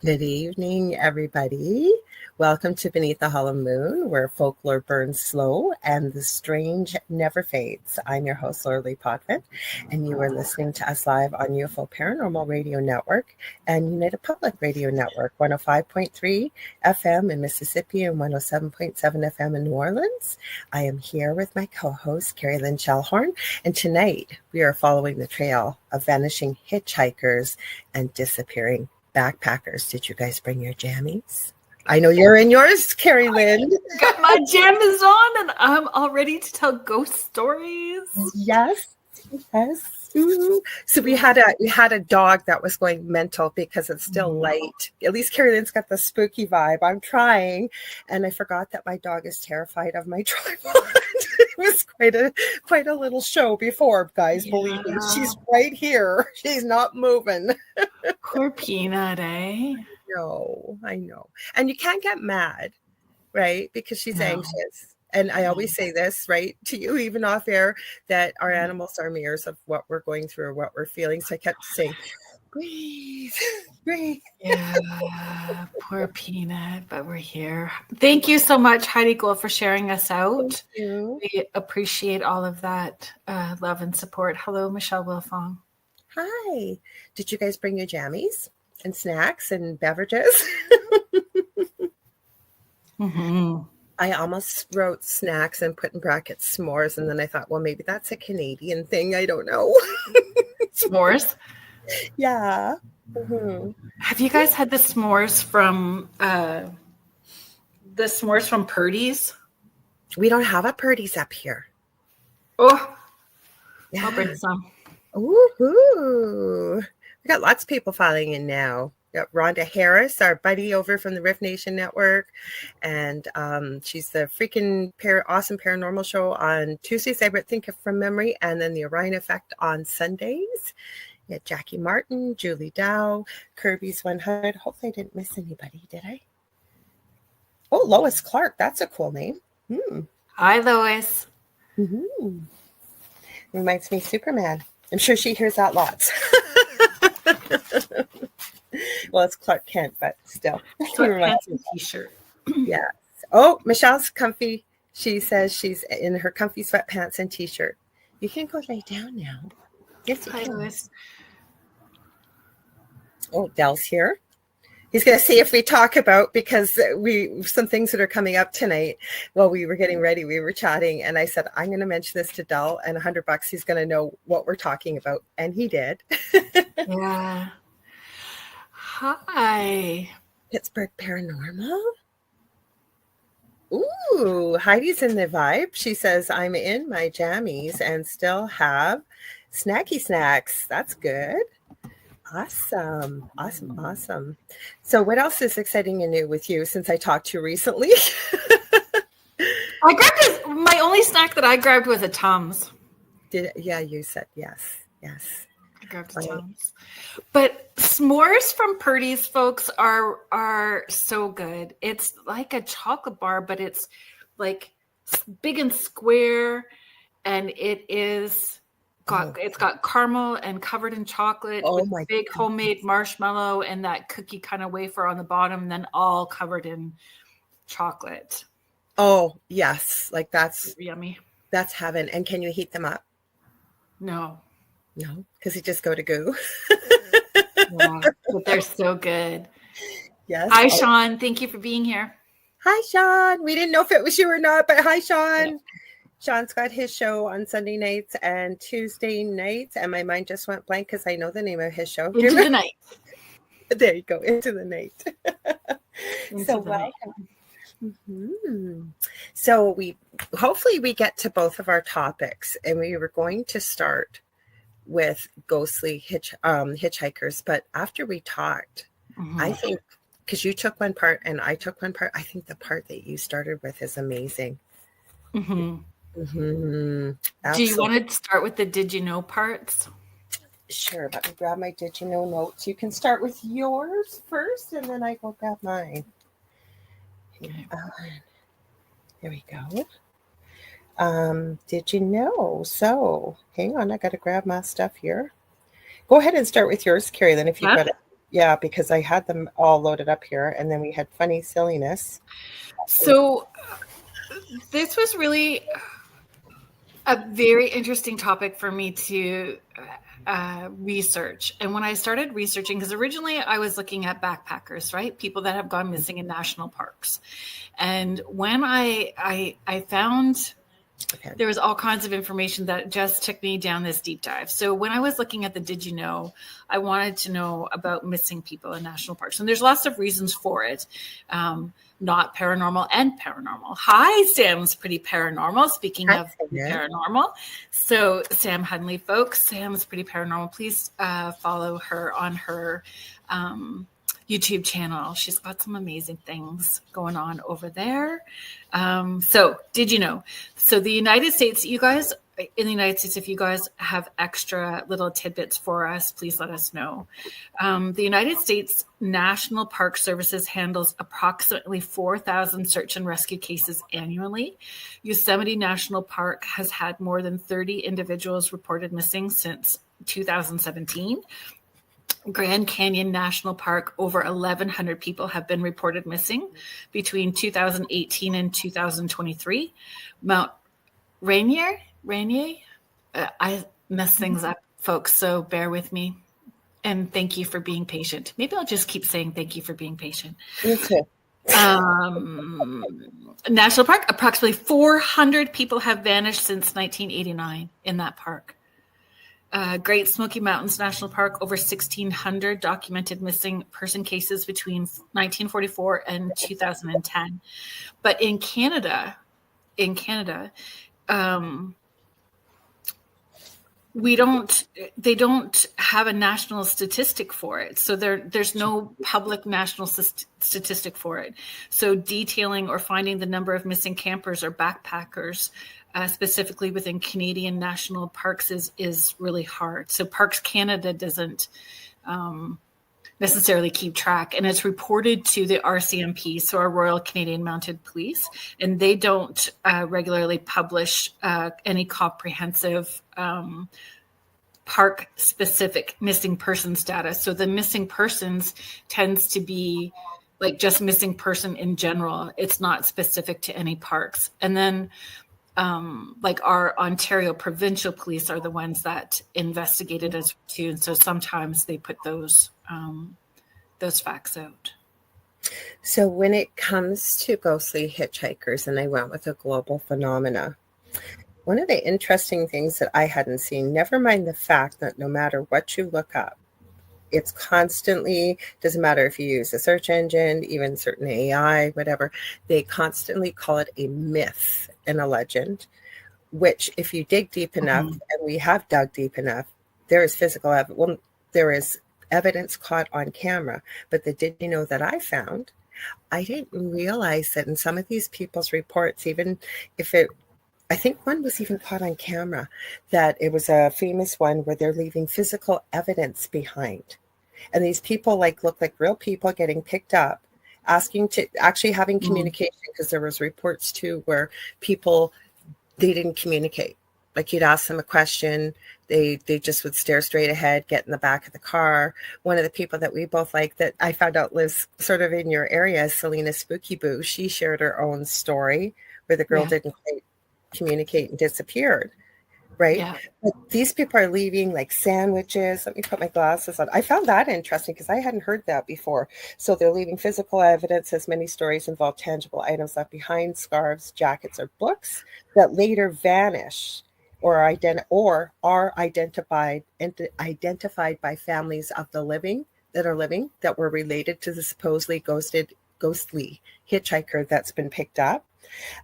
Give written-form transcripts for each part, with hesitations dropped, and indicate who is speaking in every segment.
Speaker 1: Good evening, everybody. Welcome to Beneath the Hollow Moon, where folklore burns slow and the strange never fades. I'm your host, Lorilei Potvin, and you are listening to us live on UFO Paranormal Radio Network and United Public Radio Network, 105.3 FM in Mississippi and 107.7 FM in New Orleans. I am here with my co-host, Kerrilynn Shellhorn, and tonight we are following the trail of vanishing hitchhikers and disappearing backpackers. Did you guys bring your jammies? I know you're in yours, Kerrilynn.
Speaker 2: Got my jammies on and I'm all ready to tell ghost stories.
Speaker 1: Yes. Ooh. So we had a dog that was going mental because it's still light. At least Kerrilynn's got the spooky vibe. I'm trying, and I forgot that my dog is terrified of my tripod. It was quite a little show before, guys. Yeah. Believe me, she's right here. She's not moving.
Speaker 2: Poor Peanut, eh?
Speaker 1: No, I know. And you can't get mad, right? Because she's anxious. And I always say this, right, to you, even off air, that our animals are mirrors of what we're going through or what we're feeling. So I kept saying, breathe.
Speaker 2: Yeah, poor Peanut, but we're here. Thank you so much, Heidi Gold, for sharing us out.
Speaker 1: Thank you.
Speaker 2: We appreciate all of that love and support. Hello, Michelle Wilfong.
Speaker 1: Hi. Did you guys bring your jammies and snacks and beverages?
Speaker 2: Mm-hmm.
Speaker 1: I almost wrote snacks and put in brackets s'mores, and then I thought, well, maybe that's a Canadian thing. I don't know.
Speaker 2: S'mores?
Speaker 1: Yeah. Mm-hmm.
Speaker 2: Have you guys had the s'mores from Purdy's?
Speaker 1: We don't have a Purdy's up here.
Speaker 2: Oh,
Speaker 1: yeah.
Speaker 2: I'll bring some.
Speaker 1: Ooh. We got lots of people filing in now. Got Rhonda Harris, our buddy over from the Riff Nation Network, and she's the freaking awesome paranormal show on Tuesdays, I think from memory, and then the Orion Effect on Sundays. Yeah, Jackie Martin, Julie Dow, Kirby's 100. Hopefully I didn't miss anybody, did I? Oh, Lois Clark, that's a cool name.
Speaker 2: Hi, Lois.
Speaker 1: Mm-hmm. Reminds me of Superman. I'm sure she hears that lots. Well, it's Clark Kent, but still.
Speaker 2: T-shirt.
Speaker 1: Yes. Oh, Michelle's comfy. She says she's in her comfy sweatpants and t-shirt. You can go lay down now. Yes, you
Speaker 2: Hi,
Speaker 1: can.
Speaker 2: Lois.
Speaker 1: Oh, Dell's here. He's going to see if we talk about, because some things that are coming up tonight. While we were getting ready, we were chatting, and I said, I'm going to mention this to Dell, and $100 he's going to know what we're talking about. And he did.
Speaker 2: Yeah. Hi.
Speaker 1: Pittsburgh Paranormal. Ooh, Heidi's in the vibe. She says, I'm in my jammies and still have snacky snacks. That's good. Awesome. So what else is exciting and new with you since I talked to you recently?
Speaker 2: I grabbed my only snack that I grabbed was a Tums.
Speaker 1: Yeah, you said yes.
Speaker 2: I grabbed a Tums. But s'mores from Purdy's, folks, are so good. It's like a chocolate bar, but it's like big and square, and it's got caramel and covered in chocolate with big homemade marshmallow and that cookie kind of wafer on the bottom, and then all covered in chocolate.
Speaker 1: Oh, yes. Like that's
Speaker 2: yummy.
Speaker 1: That's heaven. And can you heat them up?
Speaker 2: No,
Speaker 1: because you just go to goo.
Speaker 2: Yeah, but they're so good.
Speaker 1: Yes.
Speaker 2: Hi, Sean. Thank you for being here.
Speaker 1: Hi, Sean. We didn't know if it was you or not, but hi, Sean. Yeah. Sean's got his show on Sunday nights and Tuesday nights, and my mind just went blank because I know the name of his show.
Speaker 2: Into the Night.
Speaker 1: There you go. Into the Night. So welcome. Mm-hmm. So hopefully we get to both of our topics, and we were going to start with ghostly hitchhikers, but after we talked, I think, because you took one part and I took one part, I think the part that you started with is amazing.
Speaker 2: Do you want to start with the did you know parts?
Speaker 1: Sure. Let me grab my did you know notes. You can start with yours first, and then I go grab mine. Here we go. Did you know? So hang on, I got to grab my stuff here. Go ahead and start with yours, Kerrilynn, if you've got it. Yeah, because I had them all loaded up here, and then we had funny silliness.
Speaker 2: So this was really a very interesting topic for me to research. And when I started researching, because originally I was looking at backpackers, right? People that have gone missing in national parks. And when I found there was all kinds of information that just took me down this deep dive. So when I was looking at the Did You Know, I wanted to know about missing people in national parks. And there's lots of reasons for it. Not paranormal and paranormal. Hi, Sam's Pretty Paranormal. Speaking of paranormal. So Sam Hunley, folks, Sam's Pretty Paranormal. Please follow her on her YouTube channel. She's got some amazing things going on over there. So did you know? So the United States, you guys, in the United States, if you guys have extra little tidbits for us, please let us know. The United States National Park Services handles approximately 4,000 search and rescue cases annually. Yosemite National Park has had more than 30 individuals reported missing since 2017. Grand Canyon National Park, over 1,100 people have been reported missing between 2018 and 2023. Mount Rainier, I mess things up, folks, so bear with me. And thank you for being patient. Maybe I'll just keep saying thank you for being patient.
Speaker 1: Okay.
Speaker 2: National Park, approximately 400 people have vanished since 1989 in that park. Great Smoky Mountains National Park, over 1,600 documented missing person cases between 1944 and 2010. But in Canada, they don't have a national statistic for it. So there's no public national statistic for it. So detailing or finding the number of missing campers or backpackers specifically within Canadian national parks is really hard. So Parks Canada doesn't necessarily keep track, and it's reported to the RCMP, so our Royal Canadian Mounted Police, and they don't regularly publish any comprehensive park specific missing persons data. So the missing persons tends to be like just missing person in general. It's not specific to any parks. And then like our Ontario provincial police are the ones that investigated as too. And so sometimes they put those facts out.
Speaker 1: So when it comes to ghostly hitchhikers, and I went with a global phenomena, one of the interesting things that I hadn't seen, never mind the fact that no matter what you look up, it's constantly, doesn't matter if you use a search engine, even certain AI, whatever, they constantly call it a myth and a legend, which if you dig deep enough, and we have dug deep enough, there is physical evidence. Well, there is evidence caught on camera. But the Did You Know that I found, I didn't realize that in some of these people's reports, even if I think one was even caught on camera, that it was a famous one where they're leaving physical evidence behind. And these people look like real people getting picked up, asking to actually having communication, because there was reports too where people, they didn't communicate. Like you'd ask them a question, they just would stare straight ahead, get in the back of the car. One of the people that we both like that I found out lives sort of in your area, Selena Spooky Boo, she shared her own story where the girl didn't quite communicate and disappeared. Right. Yeah. But these people are leaving like sandwiches. Let me put my glasses on. I found that interesting because I hadn't heard that before. So they're leaving physical evidence, as many stories involve tangible items left behind, scarves, jackets, or books that later vanish or are identified by families of the living that were related to the supposedly ghostly hitchhiker that's been picked up.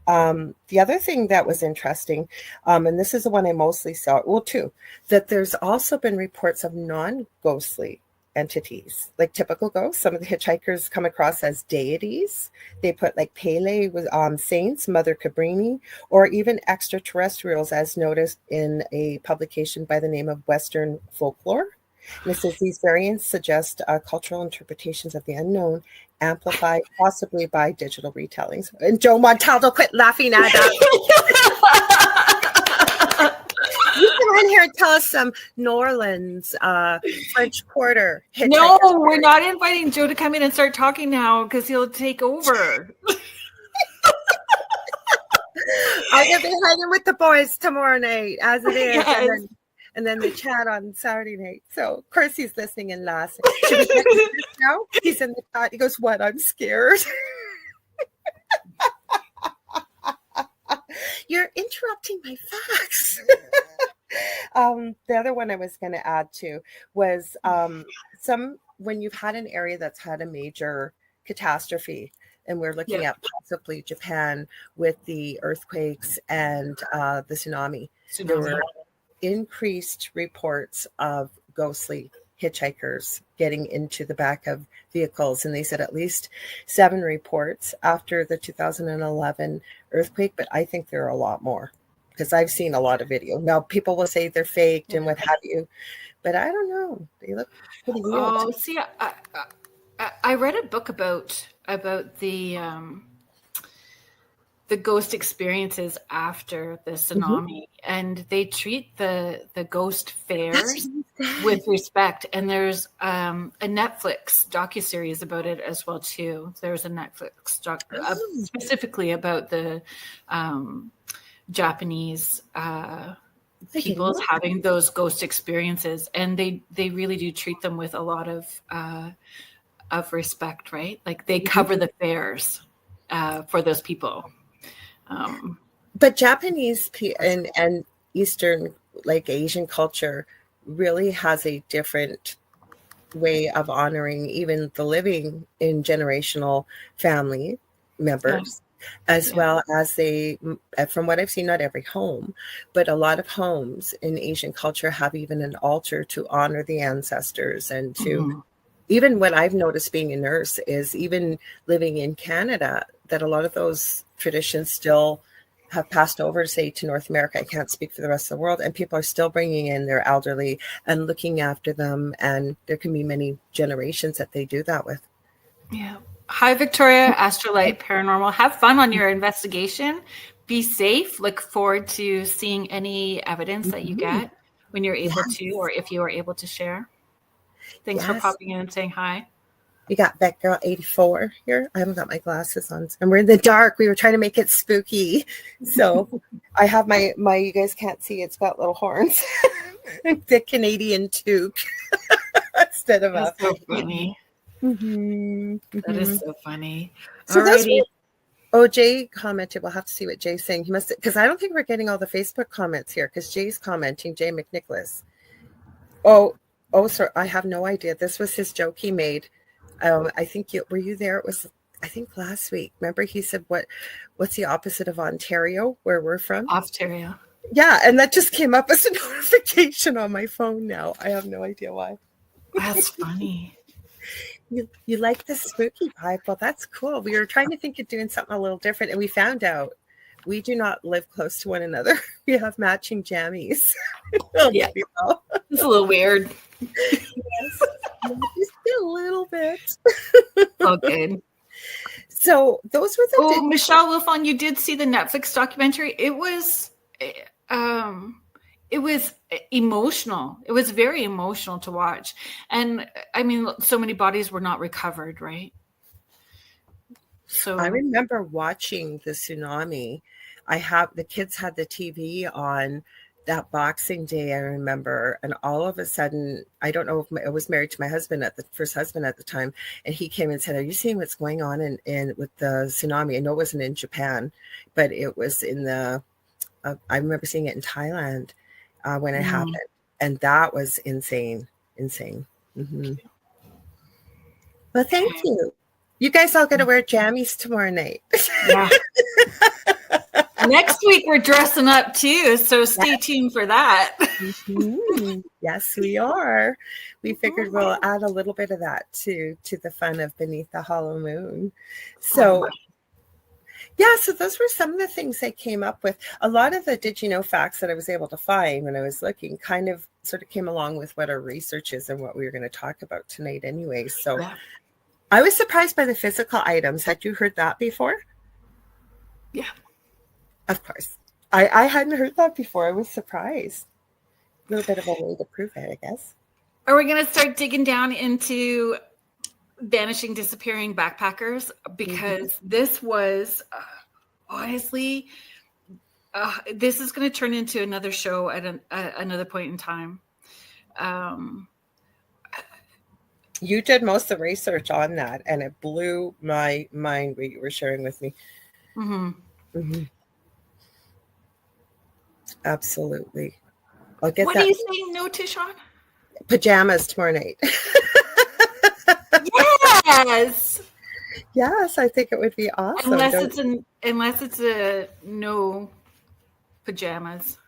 Speaker 1: The other thing that was interesting, and this is the one I mostly saw, well, two, that there's also been reports of non-ghostly entities, like typical ghosts. Some of the hitchhikers come across as deities. They put like Pele with saints, Mother Cabrini, or even extraterrestrials, as noticed in a publication by the name of Western Folklore. And it says these variants suggest cultural interpretations of the unknown, amplified possibly by digital retellings. And Joe Montaldo, quit laughing at that. You can in here and tell us some New Orleans, French Quarter.
Speaker 2: No,
Speaker 1: Hitchhikers.
Speaker 2: we're not inviting Joe to come in and start talking now because he'll take over.
Speaker 1: I'm going to be hanging with the boys tomorrow night, as it is.
Speaker 2: Yes.
Speaker 1: And then the chat on Saturday night. So, of course, he's listening in last. Should we check this now? He's in the chat. He goes, what? I'm scared. You're interrupting my facts. The other one I was going to add to was when you've had an area that's had a major catastrophe, and we're looking at possibly Japan with the earthquakes and the tsunami. There were increased reports of ghostly hitchhikers getting into the back of vehicles, and they said at least 7 reports after the 2011 earthquake, but I think there are a lot more because I've seen a lot of video. Now people will say they're faked and what have you, but I don't know, they look pretty real.
Speaker 2: Oh, see, I read a book about the ghost experiences after the tsunami, and they treat the ghost fairs with respect. And there's a Netflix docuseries about it as well too. There's a Netflix specifically about the Japanese people having those ghost experiences, and they really do treat them with a lot of respect, right? Like they cover the fairs for those people.
Speaker 1: But Japanese and Eastern, like Asian culture, really has a different way of honoring even the living in generational family members, as well as they, from what I've seen, not every home, but a lot of homes in Asian culture have even an altar to honor the ancestors and to, even what I've noticed being a nurse is even living in Canada, that a lot of those traditions still have passed over, say, to North America. I can't speak for the rest of the world. And people are still bringing in their elderly and looking after them. And there can be many generations that they do that with.
Speaker 2: Yeah. Hi, Victoria, Astrolight Paranormal. Have fun on your investigation. Be safe. Look forward to seeing any evidence that you get when you're able to, or if you are able to share. Thanks for popping in and saying hi.
Speaker 1: You got Beck Girl 84 here. I haven't got my glasses on, and we're in the dark. We were trying to make it spooky, so I have my. You guys can't see. It's got little horns, the Canadian toque instead of
Speaker 2: That's so funny. That is so funny.
Speaker 1: So that's what Jay commented. We'll have to see what Jay's saying. He must, because I don't think we're getting all the Facebook comments here. Because Jay's commenting. Jay McNicholas. Oh, sir. I have no idea. This was his joke he made. I think were you there? It was, I think, last week. Remember, he said, "What's the opposite of Ontario, where we're from?"
Speaker 2: Ontario.
Speaker 1: Yeah, and that just came up as a notification on my phone. Now I have no idea why.
Speaker 2: That's funny.
Speaker 1: You like the spooky vibe? Well, that's cool. We were trying to think of doing something a little different, and we found out we do not live close to one another. We have matching jammies.
Speaker 2: Yeah, it's a little weird.
Speaker 1: Yes, just a little bit.
Speaker 2: Oh, good.
Speaker 1: So those were the.
Speaker 2: Michelle Wilfon, you did see the Netflix documentary. It was emotional. It was very emotional to watch, and I mean, so many bodies were not recovered, right? So
Speaker 1: I remember watching the tsunami. The kids had the TV on that Boxing Day, I remember, and all of a sudden, I don't know if I was married to my husband first husband at the time, and he came and said, "Are you seeing what's going on in with the tsunami?" I know it wasn't in Japan, but it was in the. I remember seeing it in Thailand when it happened, and that was insane. Mm-hmm. Well, thank you. You guys all got to wear jammies tomorrow night.
Speaker 2: Yeah. Next week we're dressing up too, so stay tuned for that.
Speaker 1: Yes, we are. We figured we'll add a little bit of that to the fun of Beneath the Hollow Moon. So so those were some of the things I came up with. A lot of the did you know facts that I was able to find when I was looking kind of sort of came along with what our research is and what we were going to talk about tonight anyway. So I was surprised by the physical items. Had you heard that before?
Speaker 2: Yeah.
Speaker 1: Of course. I hadn't heard that before. I was surprised. little bit of a way to prove it, I guess.
Speaker 2: Are we going to start digging down into vanishing, disappearing backpackers? Because this was honestly, this is going to turn into another show at another point in time.
Speaker 1: You did most of the research on that, and it blew my mind what you were sharing with me. Absolutely.
Speaker 2: I'll get what that. Are you saying no to, Sean?
Speaker 1: Pajamas tomorrow night.
Speaker 2: Yes.
Speaker 1: Yes, I think it would be awesome.
Speaker 2: Unless it's a no pajamas.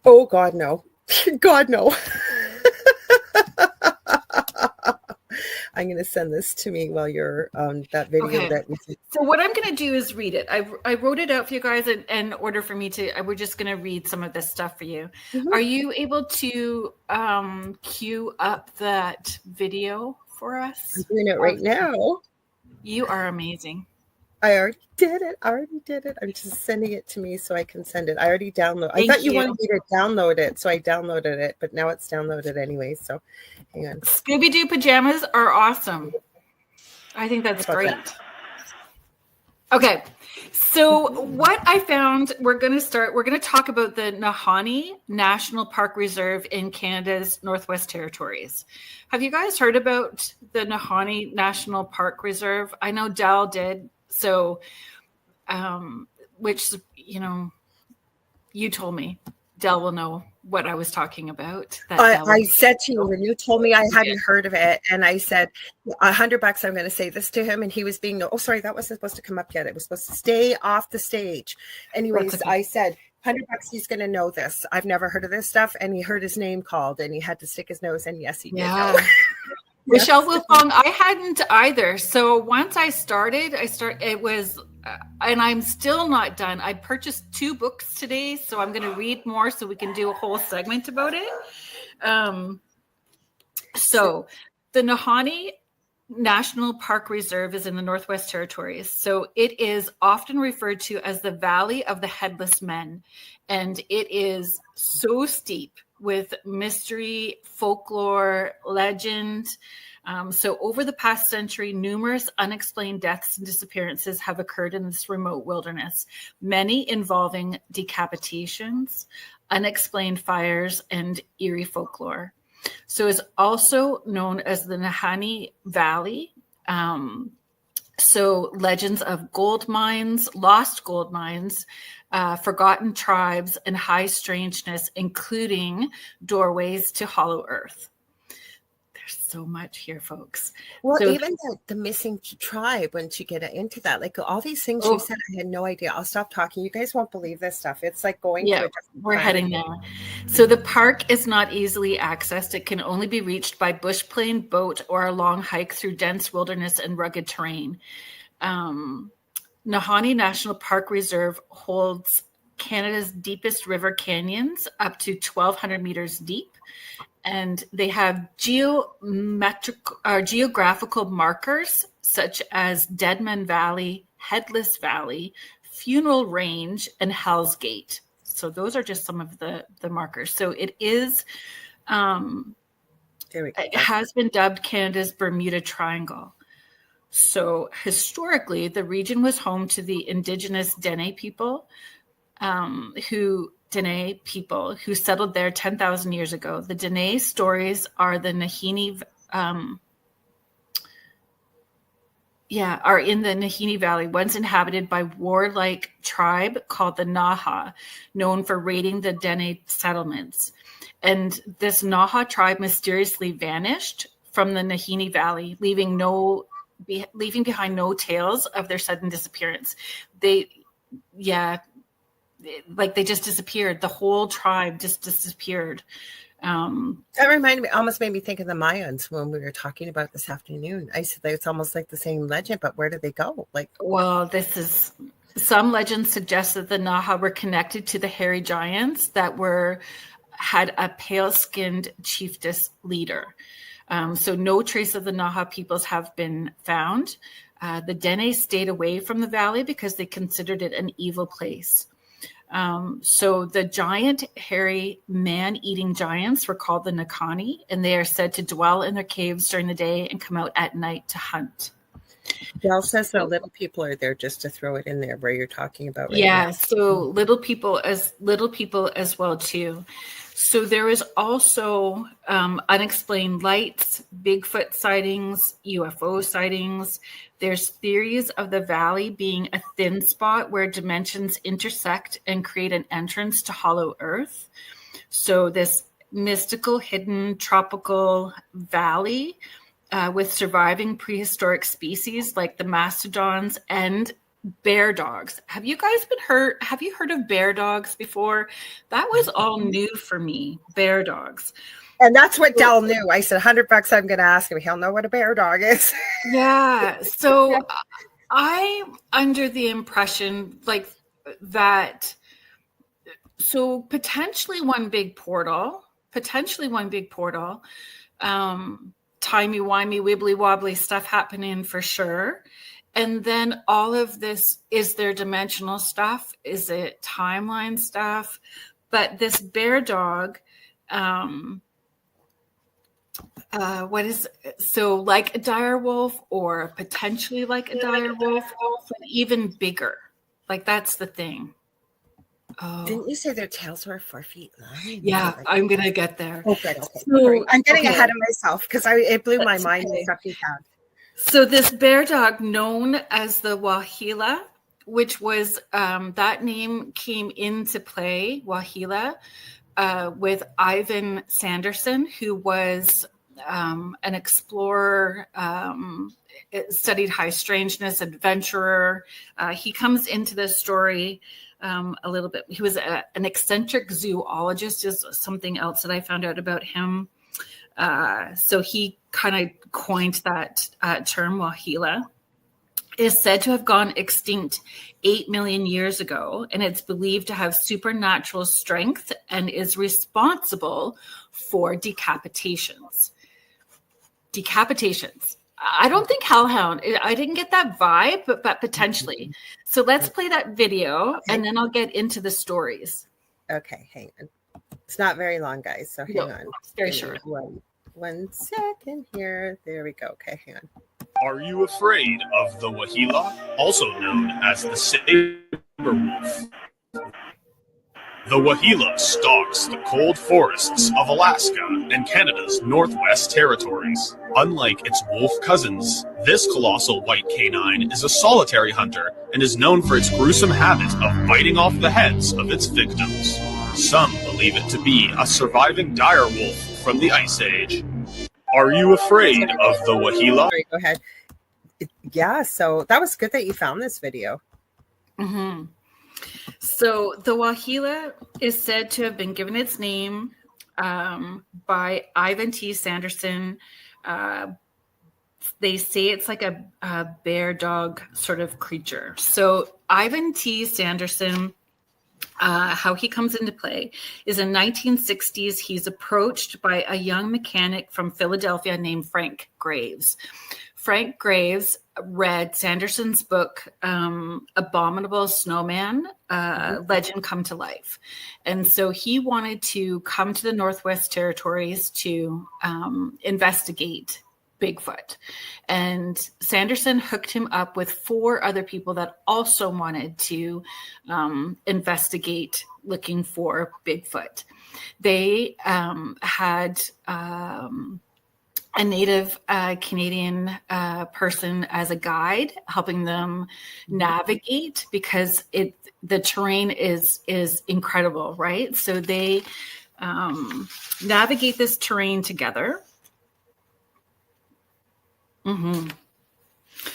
Speaker 1: Oh God, no. God, no. I'm going to send this to me while you're on that video.
Speaker 2: Okay. So what I'm going to do is read it. I wrote it out for you guys in order for me to, we're just going to read some of this stuff for you. Are you able to queue up that video for us?
Speaker 1: I'm doing it right now.
Speaker 2: You are amazing.
Speaker 1: I already did it. I'm just sending it to me so I can send it. I already downloaded. I thought you wanted me to download it, so I downloaded it, but now it's downloaded anyway. So hang on.
Speaker 2: Scooby-Doo pajamas are awesome. I think that's great. Okay. So what I found, we're going to talk about the Nahanni National Park Reserve in Canada's Northwest Territories. Have you guys heard about the Nahanni National Park Reserve? I know Dal did. So, which, you told me, Del will know what I was talking about.
Speaker 1: I said to you when you told me I hadn't heard of it, and I said, $100, I'm going to say this to him, and he was being, oh, sorry, that wasn't supposed to come up yet. It was supposed to stay off the stage. Anyways, I said, $100, he's going to know this. I've never heard of this stuff, and he heard his name called, and he had to stick his nose, and yes, he did know.
Speaker 2: Michelle Wilfong, I hadn't either. So once I started, it was, and I'm still not done. I purchased 2 books today, so I'm going to read more so we can do a whole segment about it. So the Nahanni National Park Reserve is in the Northwest Territories. So it is often referred to as the Valley of the Headless Men. And it is so steep with mystery, folklore, legend. So over the past century, numerous unexplained deaths and disappearances have occurred in this remote wilderness, many involving decapitations, unexplained fires, and eerie folklore. So it's also known as the Nahanni Valley. So legends of gold mines, lost gold mines, forgotten tribes, and high strangeness, including doorways to hollow earth. There's so much here, folks.
Speaker 1: Well, so, even the missing tribe, once you get into that, like all these things you said, I had no idea. I'll stop talking. You guys won't believe this stuff. It's like going to a different
Speaker 2: we're heading there. So the park is not easily accessed. It can only be reached by bush plane, boat, or a long hike through dense wilderness and rugged terrain. Nahanni National Park Reserve holds Canada's deepest river canyons, up to 1,200 meters deep. And they have geographical markers such as Deadman Valley, Headless Valley, Funeral Range, and Hell's Gate. So those are just some of the markers. So it is, it has been dubbed Canada's Bermuda Triangle. So historically, the region was home to the indigenous Dene people, who settled there 10,000 years ago. The Dene stories are the Nahanni, are in the Nahanni Valley, once inhabited by warlike tribe called the Naha, known for raiding the Dene settlements. And this Naha tribe mysteriously vanished from the Nahanni Valley, leaving behind no tales of their sudden disappearance. They just disappeared. The whole tribe just disappeared.
Speaker 1: That almost made me think of the Mayans when we were talking about this afternoon. I said it's almost like the same legend, but where did they go?
Speaker 2: Some legends suggest that the Naha were connected to the hairy giants that had a pale-skinned chiefess leader. So no trace of the Naha peoples have been found. The Dene stayed away from the valley because they considered it an evil place. So the giant, hairy, man-eating giants were called the Nakani, and they are said to dwell in their caves during the day and come out at night to hunt.
Speaker 1: Del says the little people are there, just to throw it in there where you're talking about right
Speaker 2: yeah,
Speaker 1: now.
Speaker 2: so little people as well too. So there is also unexplained lights, Bigfoot sightings, UFO sightings. There's theories of the valley being a thin spot where dimensions intersect and create an entrance to Hollow Earth. So this mystical, hidden, tropical valley with surviving prehistoric species like the mastodons and bear dogs. Have you heard of bear dogs before? That was all new for me, bear dogs.
Speaker 1: And that's what Del knew. I said, $100 I'm going to ask him. He'll know what a bear dog is.
Speaker 2: Yeah. So I'm under the impression like that. So potentially one big portal, timey-wimey, wibbly-wobbly stuff happening for sure. And then all of this, is there dimensional stuff? Is it timeline stuff? But this bear dog, what is so like a dire wolf or potentially like a dire wolf, but even bigger. Like that's the thing.
Speaker 1: Oh. Didn't you say their tails were 4 feet long?
Speaker 2: Yeah, I'm going to get there.
Speaker 1: Okay. So, I'm getting ahead of myself because it blew my mind the stuff you had.
Speaker 2: So this bear dog known as the Wahila, which was that name came into play, Wahila, with Ivan Sanderson, who was an explorer, studied high-strangeness, adventurer. He comes into this story a little bit. He was an eccentric zoologist is something else that I found out about him. So he kind of coined that term, Wahila. Is said to have gone extinct 8 million years ago, and it's believed to have supernatural strength and is responsible for decapitations. I don't think hellhound. I didn't get that vibe, but potentially. So let's play that video, and then I'll get into the stories.
Speaker 1: Okay, hang on. It's not very long, guys, so hang on.
Speaker 2: It's very short.
Speaker 1: One second here. There we go. Okay, hang on.
Speaker 3: Are you afraid of the Wahila, also known as the saber wolf? The Wahila stalks the cold forests of Alaska and Canada's Northwest Territories. Unlike its wolf cousins, this colossal white canine is a solitary hunter and is known for its gruesome habit of biting off the heads of its victims. Some believe it to be a surviving dire wolf from the Ice Age. Are you afraid of the Wahila?
Speaker 1: Sorry, go ahead. Yeah, so that was good that you found this video.
Speaker 2: Mm-hmm. So the Wahila is said to have been given its name by Ivan T. Sanderson. They say it's like a bear dog sort of creature. So Ivan T. Sanderson, how he comes into play is in 1960s. He's approached by a young mechanic from Philadelphia named Frank Graves. Frank Graves read Sanderson's book, Abominable Snowman, Legend Come to Life. And so he wanted to come to the Northwest Territories to investigate Bigfoot. And Sanderson hooked him up with 4 other people that also wanted to investigate looking for Bigfoot. They had a native Canadian person as a guide, helping them navigate because the terrain is incredible, right? So they navigate this terrain together. Mm-hmm.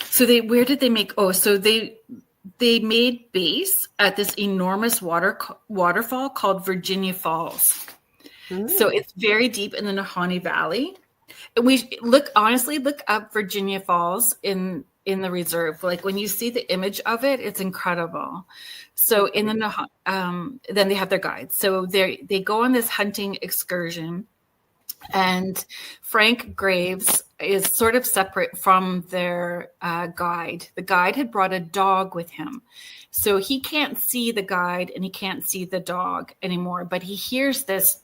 Speaker 2: So where did they make? Oh, so they made base at this enormous waterfall called Virginia Falls. Mm. So it's very deep in the Nahanni Valley. And we look up Virginia Falls in the reserve. Like when you see the image of it, it's incredible. So in the then they have their guides. So they go on this hunting excursion, and Frank Graves is sort of separate from their guide. The guide had brought a dog with him. So he can't see the guide and he can't see the dog anymore, but he hears this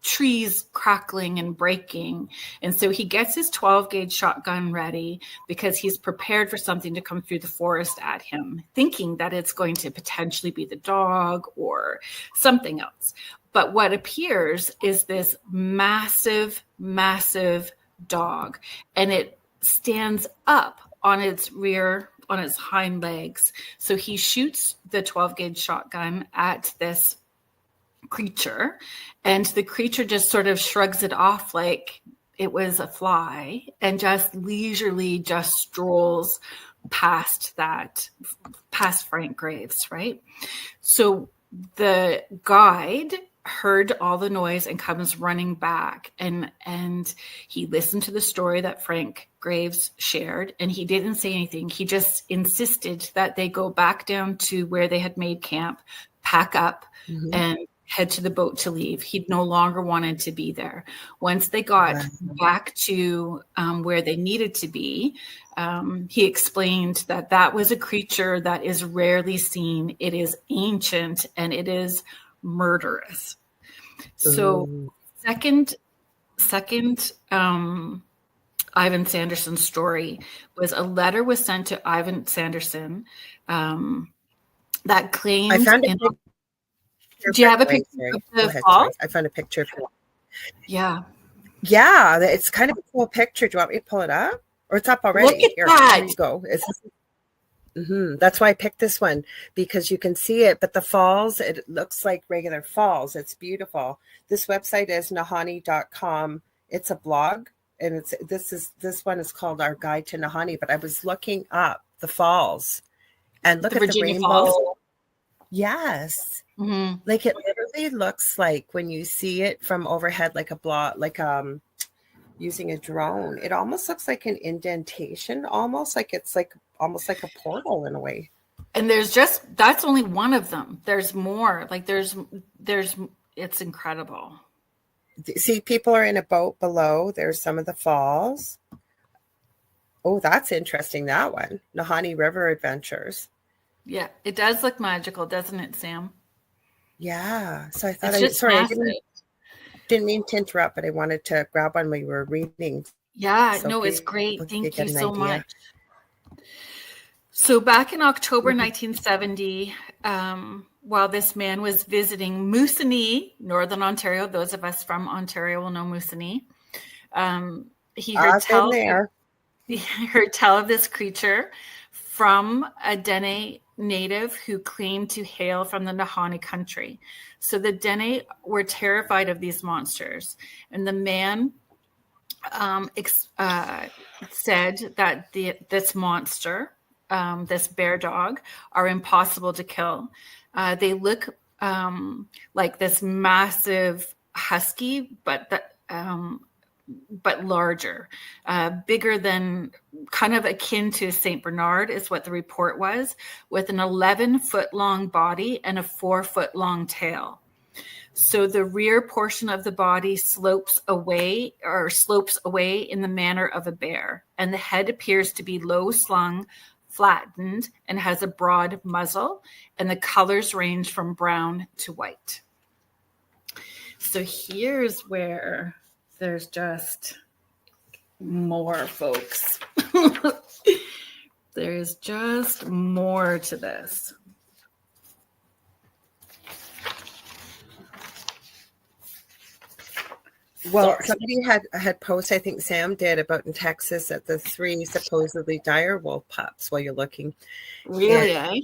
Speaker 2: trees crackling and breaking. And so he gets his 12-gauge shotgun ready because he's prepared for something to come through the forest at him, thinking that it's going to potentially be the dog or something else. But what appears is this massive, massive dog, and it stands up on its hind legs. So he shoots the 12-gauge shotgun at this creature, and the creature just sort of shrugs it off like it was a fly and just leisurely just strolls past Frank Graves, right? So the guide heard all the noise and comes running back, and he listened to the story that Frank Graves shared, and he didn't say anything. He just insisted that they go back down to where they had made camp, pack up, and head to the boat to leave. He no longer wanted to be there. Once they got back to where they needed to be, he explained that was a creature that is rarely seen. It is ancient and it is murderous. So second Ivan Sanderson's story was a letter was sent to Ivan Sanderson that claimed.
Speaker 1: I found it.
Speaker 2: Do you have a picture of the fall?
Speaker 1: I found a picture of it.
Speaker 2: Yeah.
Speaker 1: Yeah, it's kind of a cool picture. Do you want me to pull it up? Or it's up already.
Speaker 2: Look at that.
Speaker 1: Here you go. That's why I picked this one, because you can see it, but the falls, it looks like regular falls. It's beautiful. This website is Nahanni.com. It's a blog, and this one is called Our Guide to Nahanni, but I was looking up the falls and look at the rainbow. Falls. Yes. Like it literally looks like when you see it from overhead, like using a drone, it almost looks like an indentation, almost like it's like almost like a portal in a way.
Speaker 2: And that's only one of them. There's more. Like there's it's incredible.
Speaker 1: See, people are in a boat below. There's some of the falls. Oh, that's interesting. That one, Nahanni River Adventures.
Speaker 2: Yeah, it does look magical, doesn't it, Sam?
Speaker 1: Yeah. So I thought
Speaker 2: I
Speaker 1: didn't mean to interrupt, but I wanted to grab one when we were reading.
Speaker 2: Yeah, so no, it's great. Thank you so much. So back in October 1970, while this man was visiting Moosonee, Northern Ontario, those of us from Ontario will know Moosonee, he heard tell of this creature from a Dene native who claimed to hail from the Nahanni country. So the Dene were terrified of these monsters, and the man said that this monster, this bear dog, are impossible to kill. They look like this massive husky, but larger, bigger than, kind of akin to Saint Bernard is what the report was, with an 11-foot long body and a 4-foot long tail. So the rear portion of the body slopes away in the manner of a bear, and the head appears to be low slung, flattened, and has a broad muzzle, and the colors range from brown to white. So here's where there's just more, folks. There's just more to this.
Speaker 1: Well, somebody had posted, I think Sam did, about in Texas at the 3 supposedly dire wolf pups while you're looking.
Speaker 2: Really, eh?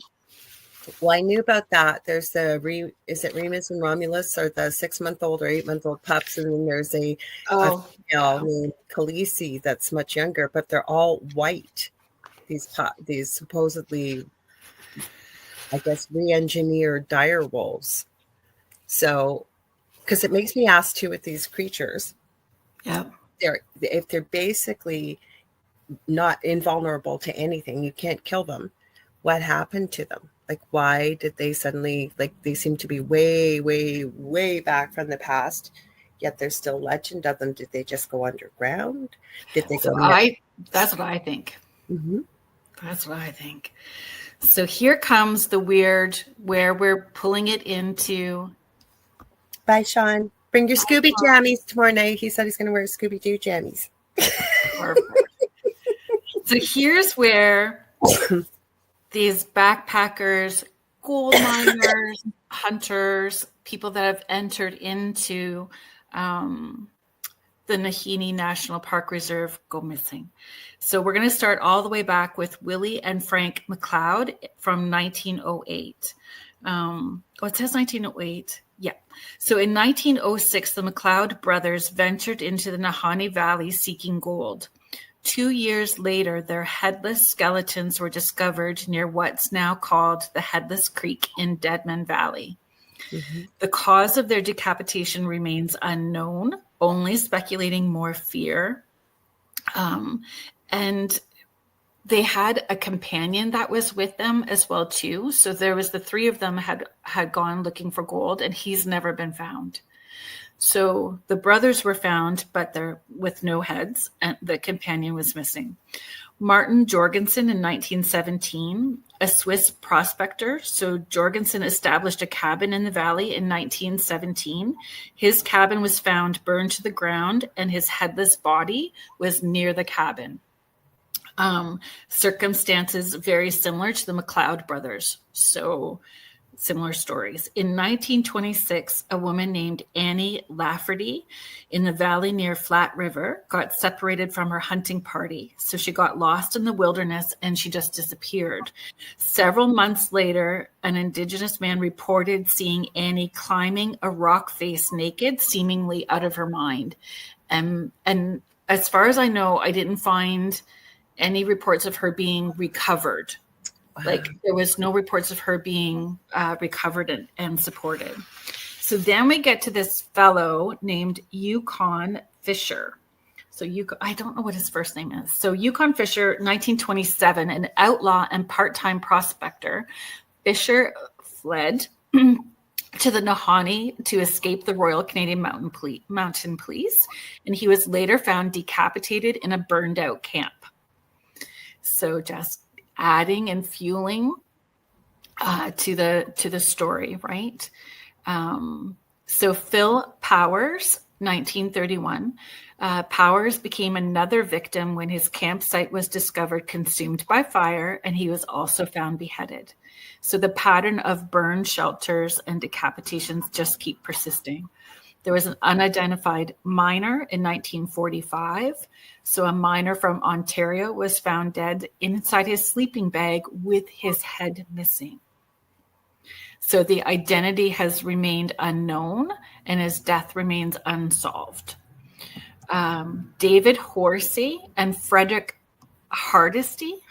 Speaker 1: Well, I knew about that. There's the is it Remus and Romulus, or the 6-month-old or 8-month-old pups, and then there's a female named Khaleesi that's much younger, but they're all white. These supposedly, I guess, re-engineered dire wolves. So, because it makes me ask too with these creatures.
Speaker 2: Yeah,
Speaker 1: if they're basically not invulnerable to anything, you can't kill them. What happened to them? Like, why did they suddenly, like, they seem to be way, way, way back from the past, yet there's still legend of them. Did they just go underground? Did they go?
Speaker 2: That's what I think.
Speaker 1: Mm-hmm.
Speaker 2: That's what I think. So here comes the weird, where we're pulling it into.
Speaker 1: Bye, Sean. Bring your Scooby jammies tomorrow night. He said he's going to wear Scooby-Doo jammies.
Speaker 2: Perfect. So here's where these backpackers, gold miners, hunters, people that have entered into the Nahanni National Park Reserve go missing. So we're going to start all the way back with Willie and Frank McLeod from 1908. It says 1908. Yeah. So in 1906, the McLeod brothers ventured into the Nahanni Valley seeking gold. 2 years later, their headless skeletons were discovered near what's now called the Headless Creek in Deadman Valley. Mm-hmm. The cause of their decapitation remains unknown, only speculating more fear. And they had a companion that was with them as well, too. So there was the three of them had gone looking for gold, and he's never been found. So the brothers were found, but they're with no heads, and the companion was missing. Martin Jorgensen in 1917, a Swiss prospector. So Jorgensen established a cabin in the valley in 1917. His cabin was found burned to the ground, and his headless body was near the cabin. Circumstances very similar to the McLeod brothers. So similar stories. In 1926, a woman named Annie Lafferty in the valley near Flat River got separated from her hunting party. So she got lost in the wilderness and she just disappeared. Several months later, an Indigenous man reported seeing Annie climbing a rock face naked, seemingly out of her mind. And as far as I know, I didn't find any reports of her being recovered. Like there was no reports of her being recovered and supported. So then we get to this fellow named Yukon Fisher. So I don't know what his first name is. So Yukon Fisher, 1927, an outlaw and part-time prospector. Fisher fled to the Nahanni to escape the Royal Canadian Mountain Police, and he was later found decapitated in a burned-out camp. So just adding and fueling to the story, right? So Phil Powers, 1931. Powers became another victim when his campsite was discovered consumed by fire, and he was also found beheaded. So the pattern of burn shelters and decapitations just keep persisting. There was an unidentified miner in 1945. So a miner from Ontario was found dead inside his sleeping bag with his head missing. So the identity has remained unknown and his death remains unsolved. David Horsey and Frederick Hardesty.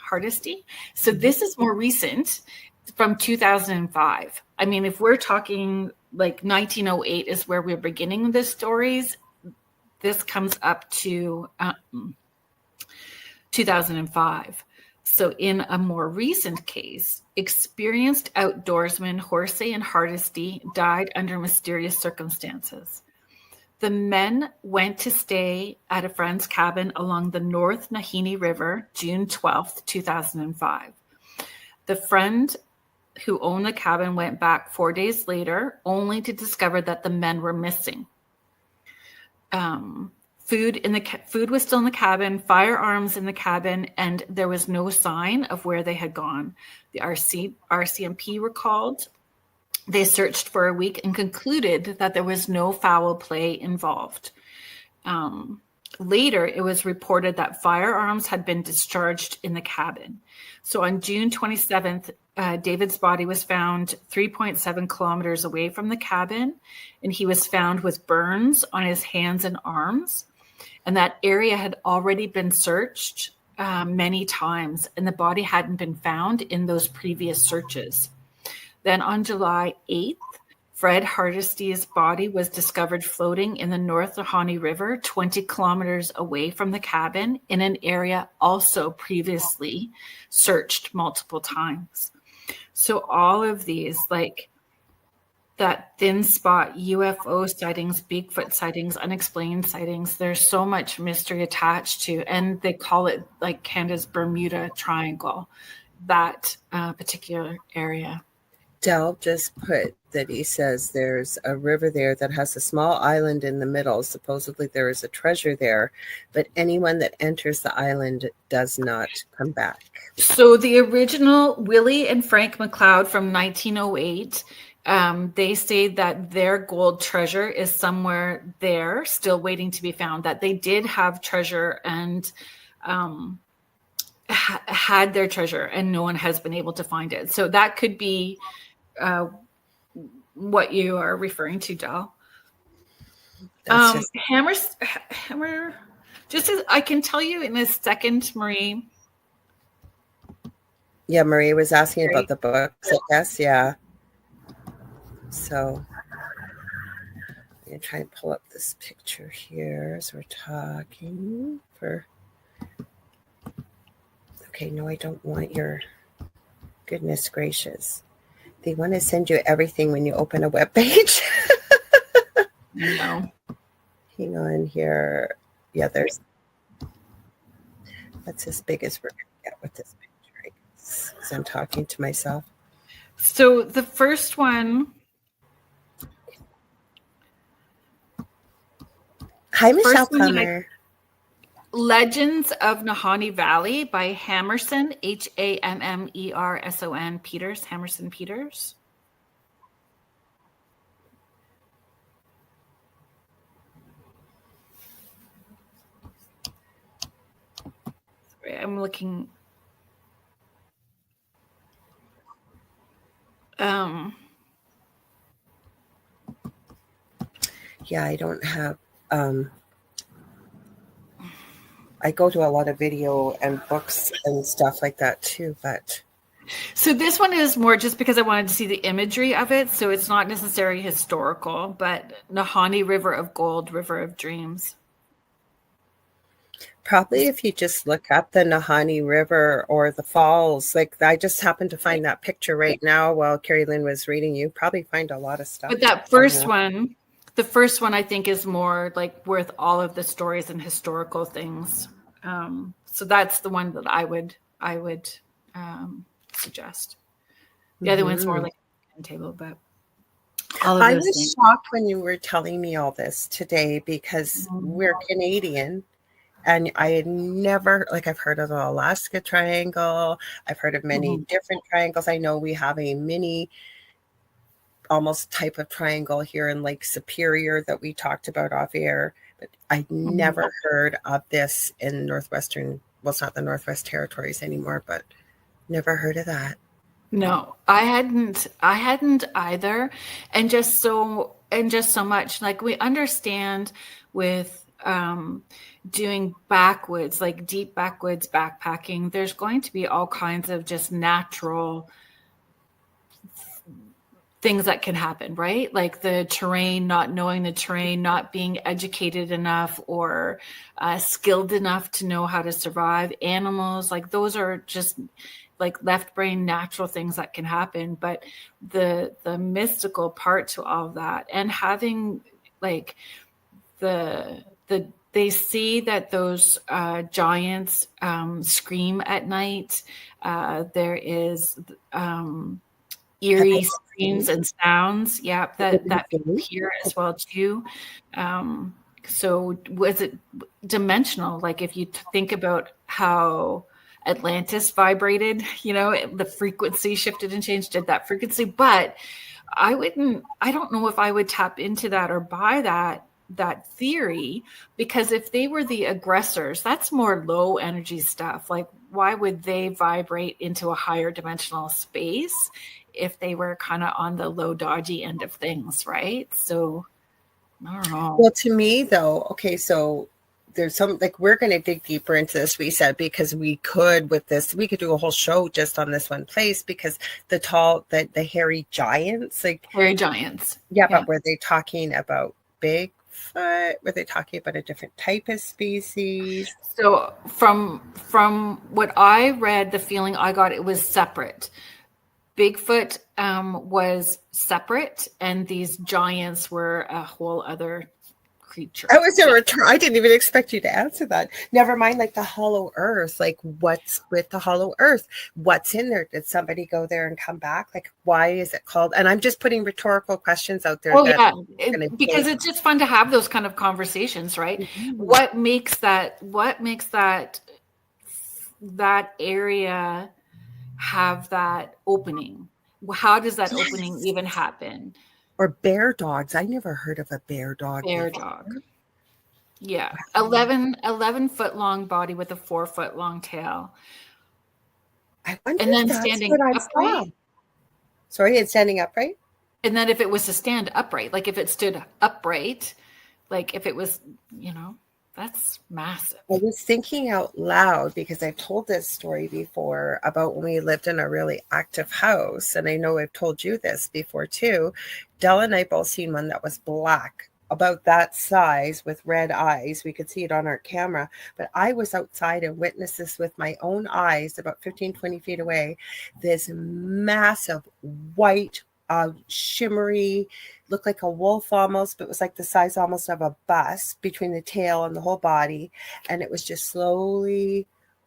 Speaker 2: So this is more recent, from 2005. I mean, if we're talking like 1908 is where we're beginning the stories, this comes up to 2005. So in a more recent case, experienced outdoorsmen Horsey and Hardesty died under mysterious circumstances. The men went to stay at a friend's cabin along the North Nahanni River, June 12th, 2005. The friend who owned the cabin went back 4 days later, only to discover that the men were missing. Food was still in the cabin, firearms in the cabin, and there was no sign of where they had gone. The RCMP were called. They searched for a week and concluded that there was no foul play involved. Later, it was reported that firearms had been discharged in the cabin. So on June 27th, David's body was found 3.7 kilometers away from the cabin, and he was found with burns on his hands and arms. And that area had already been searched many times, and the body hadn't been found in those previous searches. Then on July 8th, Fred Hardesty's body was discovered floating in the North Nahanni River, 20 kilometers away from the cabin, in an area also previously searched multiple times. So all of these, like, that thin spot, UFO sightings, Bigfoot sightings, unexplained sightings. There's so much mystery attached to, and they call it like Canada's Bermuda Triangle, that particular area.
Speaker 1: Del just put that he says there's a river there that has a small island in the middle. Supposedly there is a treasure there, but anyone that enters the island does not come back.
Speaker 2: So the original Willie and Frank McLeod from 1908, they say that their gold treasure is somewhere there, still waiting to be found, that they did have treasure and had their treasure, and no one has been able to find it. So that could be what you are referring to, Del. Hammer. Just as I can tell you in a second, Marie.
Speaker 1: Yeah, Marie was asking about the books, I guess. Yeah. So I'm going to try and pull up this picture here as we're talking. Okay, no, I don't want your... Goodness gracious. They want to send you everything when you open a web page.
Speaker 2: No.
Speaker 1: Hang on here. Yeah, there's... That's as big as we're going to get with this picture, I guess, because I'm talking to myself.
Speaker 2: So the first one...
Speaker 1: Hi, Michelle Plummer.
Speaker 2: Legends of Nahanni Valley by Hammerson, Hammerson Peters, Hammerson Peters. Sorry, I'm looking.
Speaker 1: Yeah, I don't have... I go to a lot of video and books and stuff like that too, but...
Speaker 2: So this one is more just because I wanted to see the imagery of it, so it's not necessarily historical, but Nahanni River of Gold, River of Dreams.
Speaker 1: Probably if you just look up the Nahanni River or the falls, like I just happened to find that picture right now while Kerrilynn was reading, you probably find a lot of stuff.
Speaker 2: But that first one, the first one I think is more like worth all of the stories and historical things. So that's the one that I would suggest. The other one's more like a table, but
Speaker 1: I was shocked when you were telling me all this today because we're Canadian, and I had never, like, I've heard of the Alaska Triangle. I've heard of many different triangles. I know we have a mini almost type of triangle here in Lake Superior that we talked about off air. But I never heard of this in Northwestern. Well, it's not the Northwest Territories anymore, but never heard of that.
Speaker 2: No, I hadn't either. And just so much, like we understand with doing backwoods, like deep backwoods backpacking, there's going to be all kinds of just natural things that can happen, right? Like the terrain, not knowing the terrain, not being educated enough or skilled enough to know how to survive. Animals, like those are just like left brain natural things that can happen. But the mystical part to all of that, and having like they see that those giants scream at night. There is eerie screams and sounds, that appear as well too. So was it dimensional? Like if you think about how Atlantis vibrated, the frequency shifted and changed, did that frequency, but I don't know if I would tap into that or buy that theory, because if they were the aggressors, that's more low energy stuff. Like why would they vibrate into a higher dimensional space if they were kind of on the low dodgy end of things, right? So I don't know.
Speaker 1: Well, to me though, okay, so there's some, like, we're going to dig deeper into this, we said, because we could do a whole show just on this one place, because the hairy giants, like
Speaker 2: hairy giants.
Speaker 1: Yeah, but were they talking about Bigfoot? Were they talking about a different type of species?
Speaker 2: So from what I read, the feeling I got, it was separate. Bigfoot was separate, and these giants were a whole other creature.
Speaker 1: I didn't even expect you to answer that. Never mind, like the hollow earth. Like, what's with the hollow earth? What's in there? Did somebody go there and come back? Like, why is it called? And I'm just putting rhetorical questions out there.
Speaker 2: Well, yeah, because it's just fun to have those kind of conversations, right? Mm-hmm. What makes that area have that opening? How does that opening even happen?
Speaker 1: Or bear dogs. I never heard of a bear dog.
Speaker 2: Bear dog. Yeah. Wow. 11 foot long body with a 4 foot long tail.
Speaker 1: I wonder
Speaker 2: and then standing upright.
Speaker 1: Sorry, it's standing upright?
Speaker 2: And then if it was to stand upright, like if it stood upright, like if it was, that's massive.
Speaker 1: I was thinking out loud because I've told this story before about when we lived in a really active house. And I know I've told you this before too. Della and I both seen one that was black, about that size with red eyes. We could see it on our camera. But I was outside and witnessed this with my own eyes about 15, 20 feet away. This massive white, shimmery, looked like a wolf almost, but it was like the size almost of a bus between the tail and the whole body. And it was just slowly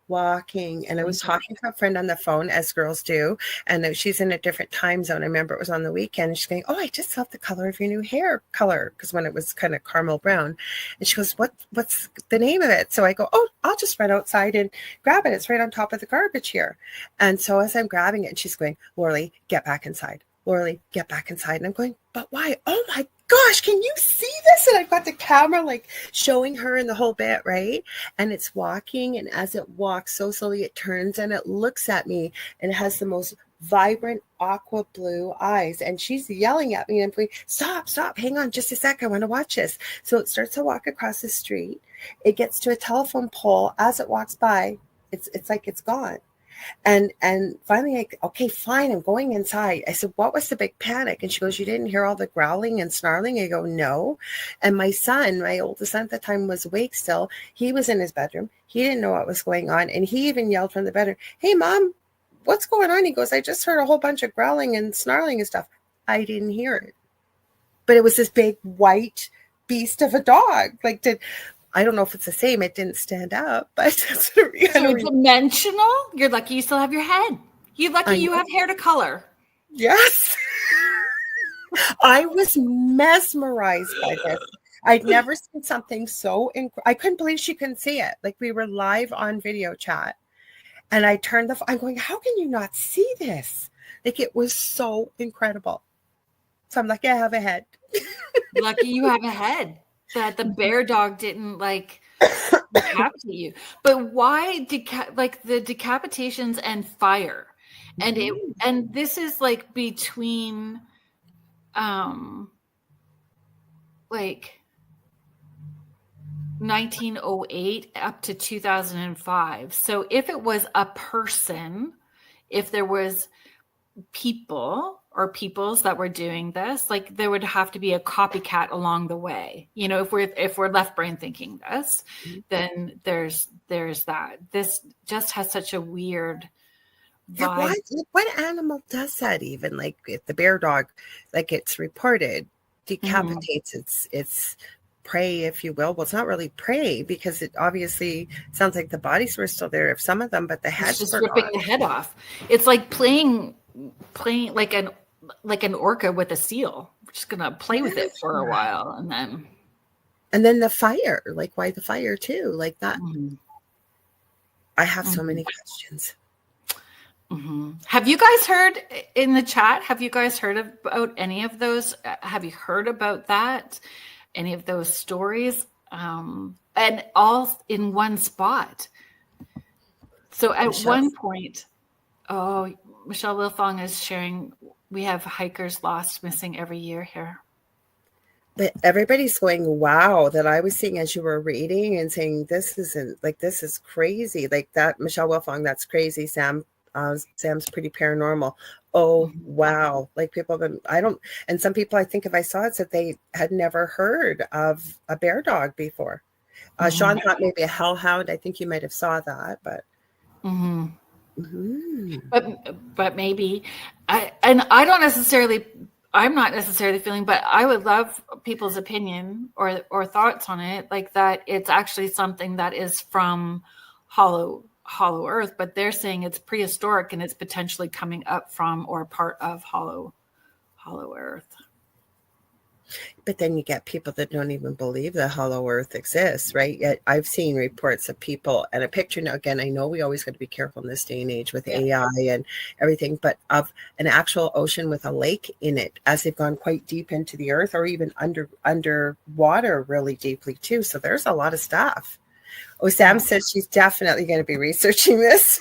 Speaker 1: walking. And I was talking to a friend on the phone, as girls do, and she's in a different time zone. I remember it was on the weekend. And she's going, "Oh, I just love the color of your new hair color," because when it was kind of caramel brown. And she goes, what's the name of it? So I go, "Oh, I'll just run outside and grab it. It's right on top of the garbage here." And so as I'm grabbing it, she's going, "Lorilei, get back inside. Lorilei, get back inside." And I'm going, "But why? Oh my gosh, can you see this?" And I've got the camera like showing her in the whole bit, right? And it's walking, and as it walks so slowly, it turns and it looks at me, and it has the most vibrant aqua blue eyes. And she's yelling at me, and I'm going, stop, hang on just a sec. I want to watch this. So it starts to walk across the street. It gets to a telephone pole. As it walks by, it's like it's gone. And finally, okay, fine, I'm going inside. I said, "What was the big panic?" And she goes, "You didn't hear all the growling and snarling?" I go, "No." And my son, my oldest son at the time, was awake still. He was in his bedroom. He didn't know what was going on. And he even yelled from the bedroom, "Hey, Mom, what's going on?" He goes, "I just heard a whole bunch of growling and snarling and stuff." I didn't hear it. But it was this big white beast of a dog. I don't know if it's the same. It didn't stand up, but that's
Speaker 2: so dimensional. You're lucky you still have your head. You're lucky you have hair to color.
Speaker 1: Yes. I was mesmerized by this. I'd never seen something so I couldn't believe she couldn't see it. Like, we were live on video chat, and I turned I'm going, "How can you not see this?" Like, it was so incredible. So I'm lucky I have a head.
Speaker 2: Lucky you have a head. That the bear dog didn't decapitate you. But why the decapitations and fire? And and this is between 1908 up to 2005. So if it was a person, if there was people or peoples that were doing this, there would have to be a copycat along the way. If we're left brain thinking this, then there's that. This just has such a weird vibe.
Speaker 1: What animal does that even? Like, if the bear dog, it's reported, decapitates its prey, if you will. Well, it's not really prey because it obviously sounds like the bodies were still there of some of them, but the heads
Speaker 2: just ripping the head off. It's like playing like an orca with a seal. We're just gonna play with it for a while, and then
Speaker 1: the fire. Why the fire too? Like that. Mm-hmm. I have so many questions.
Speaker 2: Mm-hmm. Have you guys heard in the chat? Have you guys heard about any of those? Have you heard about that? Any of those stories? And all in one spot. So at one point, Michelle Wilfong is sharing, we have hikers lost, missing every year here.
Speaker 1: But everybody's going, wow, that I was seeing as you were reading and saying, this is crazy. Like that, Michelle Wilfong, that's crazy. Sam's pretty paranormal. Oh, wow. Like, people have been, and some people, I think if I saw it, said they had never heard of a bear dog before. Sean thought maybe a hellhound. I think you might have saw that, but.
Speaker 2: Mm-hmm. But maybe I'm not necessarily feeling, but I would love people's opinion or thoughts on it, like that it's actually something that is from hollow earth, but they're saying it's prehistoric and it's potentially coming up from or part of hollow earth.
Speaker 1: But then you get people that don't even believe the hollow earth exists, right? Yet I've seen reports of people and a picture. Now, again, I know we always got to be careful in this day and age with AI and everything, but of an actual ocean with a lake in it as they've gone quite deep into the earth, or even underwater really deeply too. So there's a lot of stuff. Oh, Sam says she's definitely going to be researching this.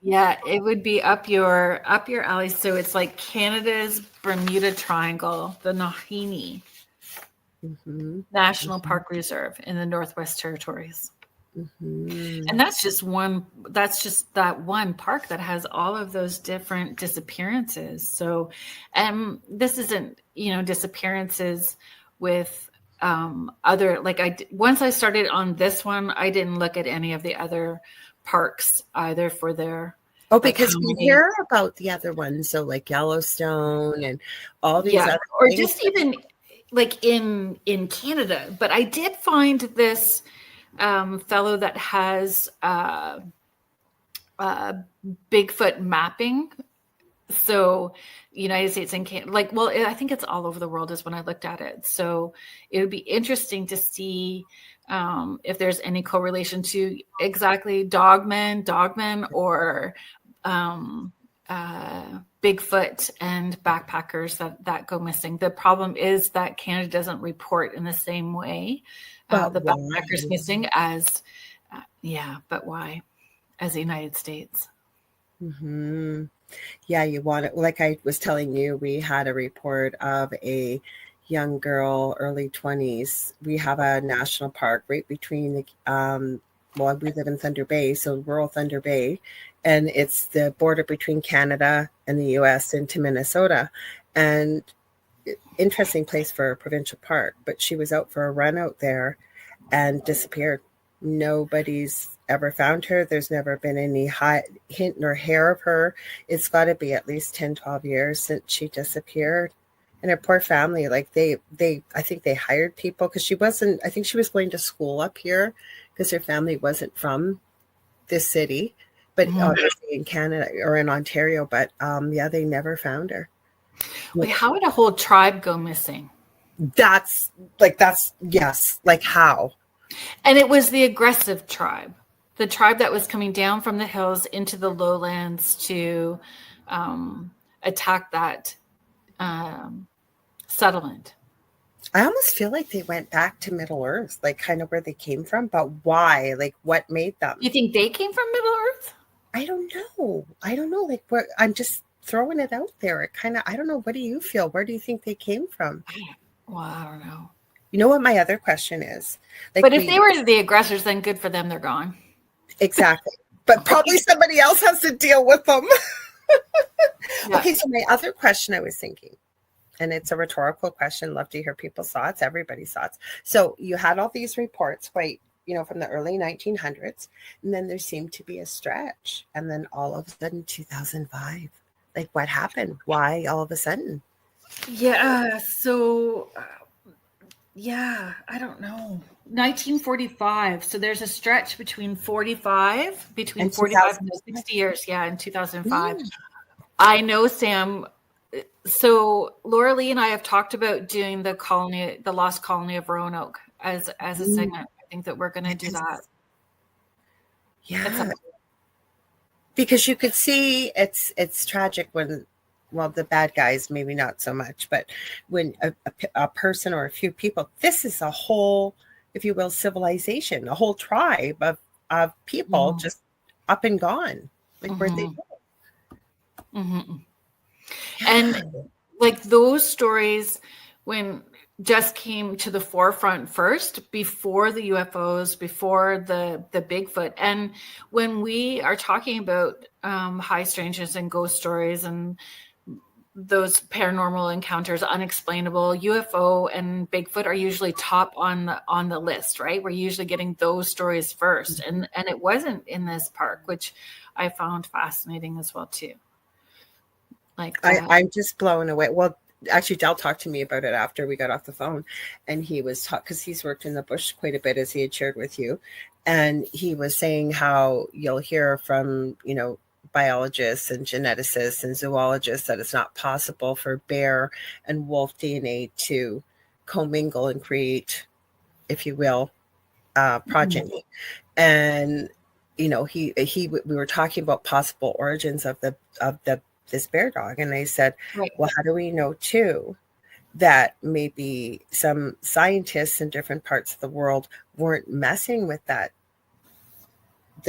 Speaker 2: Yeah, it would be up your alley. So it's like Canada's Bermuda Triangle, the Nahini National Park Reserve in the Northwest Territories. And that's just that one park that has all of those different disappearances. So, this isn't, disappearances with other, like once I started on this one, I didn't look at any of the other parks either for their
Speaker 1: because we hear about the other ones, so like Yellowstone and all these other
Speaker 2: or
Speaker 1: things.
Speaker 2: just even like in Canada. But I did find this fellow that has Bigfoot mapping. So United States and Canada, I think it's all over the world is when I looked at it. So it would be interesting to see if there's any correlation to exactly dogmen or Bigfoot and backpackers that go missing. The problem is that Canada doesn't report in the same way the backpackers missing as, but why? As the United States.
Speaker 1: Yeah, you want it. Like I was telling you, we had a report of a young girl, early 20s. We have a national park right between the, we live in Thunder Bay, so rural Thunder Bay, and it's the border between Canada and the US into Minnesota. And interesting place for a provincial park, but she was out for a run out there and disappeared. Nobody's ever found her. There's never been any hint nor hair of her. It's got to be at least 10, 12 years since she disappeared. And her poor family, like I think they hired people because I think she was going to school up here because her family wasn't from this city, but obviously in Canada or in Ontario. But they never found her.
Speaker 2: Wait, how would a whole tribe go missing?
Speaker 1: Yes. Like how?
Speaker 2: And it was the aggressive tribe, the tribe that was coming down from the hills into the lowlands to attack that settlement.
Speaker 1: I almost feel like they went back to Middle Earth, like kind of where they came from, but why? Like what made them?
Speaker 2: You think they came from Middle Earth?
Speaker 1: I don't know. Like I'm just throwing it out there. I don't know. What do you feel? Where do you think they came from?
Speaker 2: Well, I don't know.
Speaker 1: You know what my other question is?
Speaker 2: But if they were the aggressors, then good for them. They're gone.
Speaker 1: Exactly. But probably somebody else has to deal with them. Okay, so my other question I was thinking, and it's a rhetorical question. Love to hear people's thoughts, everybody's thoughts. So you had all these reports from the early 1900s, and then there seemed to be a stretch. And then all of a sudden, 2005, like what happened? Why all of a sudden?
Speaker 2: Yeah. So, I don't know. 1945. So there's a stretch between 45 and 60 years. Yeah. In 2005. I know, Sam. So Lorilei and I have talked about doing the Lost Colony of Roanoke as a segment. I think that we're going to do that.
Speaker 1: Yeah. Because you could see it's tragic when, well, the bad guys, maybe not so much, but when a person or a few people, this is a whole, if you will, civilization, a whole tribe of people just up and gone. Like where'd they go?
Speaker 2: And like those stories when just came to the forefront first before the UFOs, before the Bigfoot. And when we are talking about high strangeness and ghost stories and those paranormal encounters, unexplainable, UFO and Bigfoot are usually top on the list, right? We're usually getting those stories first, and it wasn't in this park, which I found fascinating as well too. Like
Speaker 1: I'm just blown away. Well, actually, Del talked to me about it after we got off the phone, and he was because he's worked in the bush quite a bit, as he had shared with you, and he was saying how you'll hear from biologists and geneticists and zoologists that it's not possible for bear and wolf DNA to commingle and create, if you will, progeny. And we were talking about possible origins of this bear dog, and I said,
Speaker 2: right.
Speaker 1: Well, how do we know too that maybe some scientists in different parts of the world weren't messing with the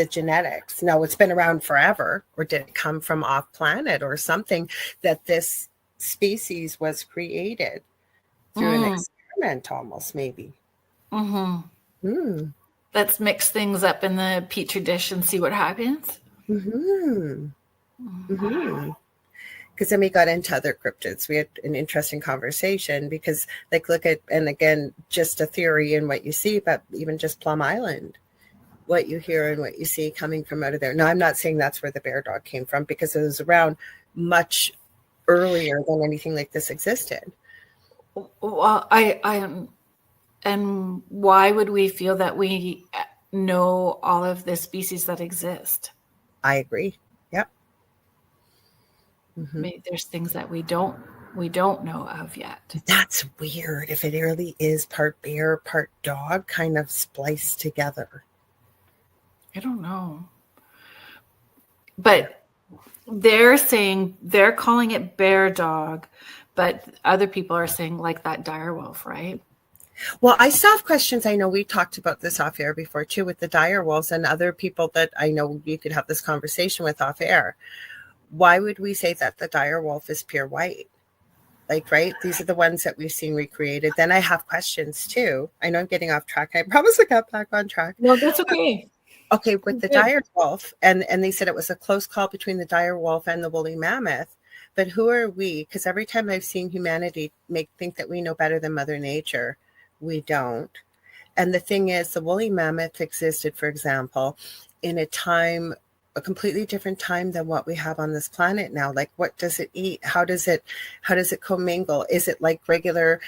Speaker 1: genetics? Now, it's been around forever, or did it come from off planet or something, that this species was created through an experiment almost, maybe?
Speaker 2: Let's mix things up in the petri dish and see what happens.
Speaker 1: Because then we got into other cryptids. We had an interesting conversation because, look at, and again, just a theory in what you see, but even just Plum Island, what you hear and what you see coming from out of there. Now, I'm not saying that's where the bear dog came from, because it was around much earlier than anything like this existed.
Speaker 2: Well, and why would we feel that we know all of the species that exist?
Speaker 1: I agree. Yep.
Speaker 2: Maybe there's things that we don't know of yet.
Speaker 1: That's weird. If it really is part bear, part dog, kind of spliced together.
Speaker 2: I don't know. But they're calling it bear dog, but other people are saying like that dire wolf, right?
Speaker 1: Well, I still have questions. I know we talked about this off air before too, with the dire wolves and other people that I know you could have this conversation with off air. Why would we say that the dire wolf is pure white? Right? These are the ones that we've seen recreated. Then I have questions too. I know I'm getting off track. I promise I got back on track.
Speaker 2: No, that's okay.
Speaker 1: Okay, with the dire wolf, and they said it was a close call between the dire wolf and the woolly mammoth. But who are we? Because every time I've seen humanity think that we know better than Mother Nature, we don't. And the thing is, the woolly mammoth existed, for example, in a completely different time than what we have on this planet now. Like, what does it eat? How does it commingle? Is it like regular,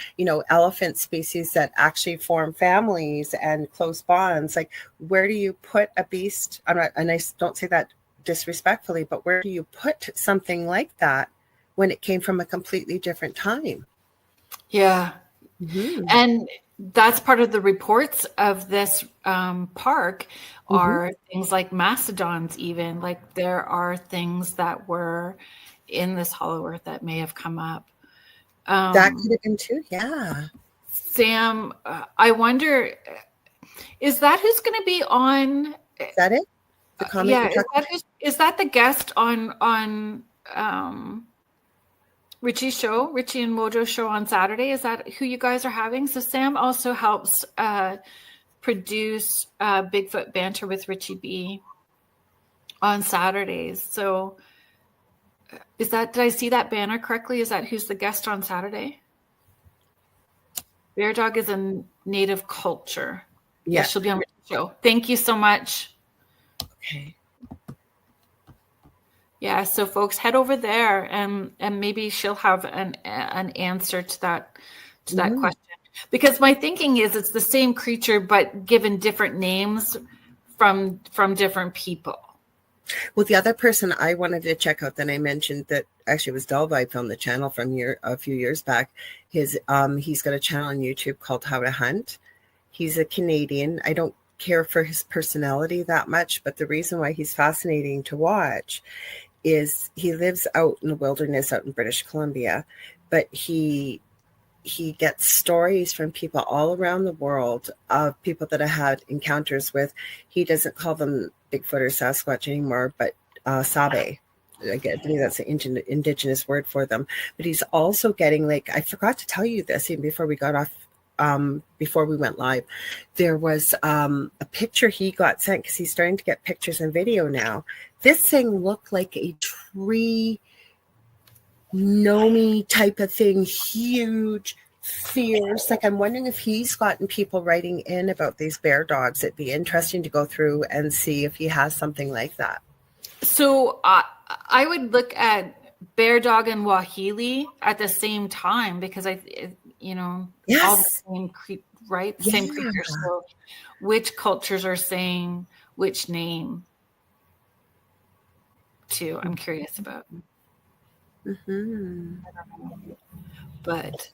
Speaker 1: elephant species that actually form families and close bonds? Like, where do you put a beast? And I don't say that disrespectfully, but where do you put something like that when it came from a completely different time?
Speaker 2: Yeah. And that's part of the reports of this park are things like mastodons, even like there are things that were in this hollow earth that may have come up.
Speaker 1: That could have been too. Yeah.
Speaker 2: Sam, I wonder, is that who's going to be on?
Speaker 1: Is that it? The comment?
Speaker 2: Yeah. Is that the guest on Richie's show, Richie and Mojo's show on Saturday? Is that who you guys are having? So Sam also helps produce Bigfoot Banter with Richie B on Saturdays. So did I see that banner correctly? Is that who's the guest on Saturday? Bear dog is a native culture.
Speaker 1: Yeah.
Speaker 2: She'll be on Richie's show. Thank you so much.
Speaker 1: Okay.
Speaker 2: Yeah, so folks, head over there and maybe she'll have an answer to that question. Because my thinking is it's the same creature but given different names from different people.
Speaker 1: Well, the other person I wanted to check out that I mentioned that actually was Delvibe on the channel from a few years back. He's got a channel on YouTube called How to Hunt. He's a Canadian. I don't care for his personality that much, but the reason why he's fascinating to watch is he lives out in the wilderness out in British Columbia, but he gets stories from people all around the world of people that have had encounters with, he doesn't call them Bigfoot or Sasquatch anymore, but Sabe. Again, I believe that's an indigenous word for them. But he's also getting, I forgot to tell you this even before we got off, before we went live, there was a picture he got sent because he's starting to get pictures and video now. This thing looked like a tree know me type of thing, huge, fierce. Like, I'm wondering if he's gotten people writing in about these bear dogs. It'd be interesting to go through and see if he has something like that.
Speaker 2: So I would look at bear dog and wahili at the same time, because all the same right? Same creature. So which cultures are saying which name too? I'm curious about.
Speaker 1: Mm-hmm.
Speaker 2: I don't know. But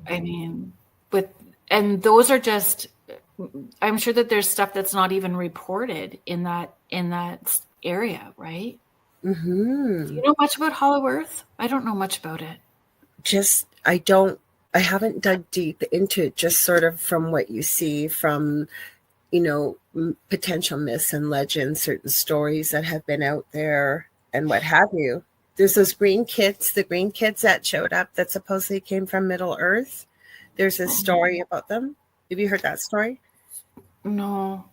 Speaker 2: I mean, and those are just, I'm sure that there's stuff that's not even reported in that area, right?
Speaker 1: Mm-hmm.
Speaker 2: Do you know much about Hollow Earth? I don't know much about it.
Speaker 1: I haven't dug deep into it, just sort of from what you see from, potential myths and legends, certain stories that have been out there and what have you. There's those the green kids that showed up that supposedly came from Middle Earth. There's a story about them. Have you heard that story?
Speaker 2: No.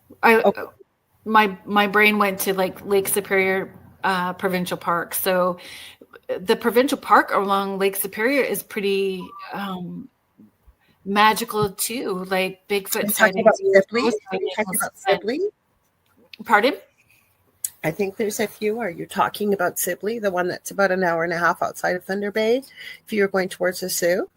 Speaker 2: My brain went to like Lake Superior Provincial Park. So the provincial park along Lake Superior is pretty magical too, like Bigfoot sightings.
Speaker 1: Talking about Sibley?
Speaker 2: Pardon?
Speaker 1: I think there's a few. Are you talking about Sibley, the one that's about an hour and a half outside of Thunder Bay, if you're going towards the Sioux?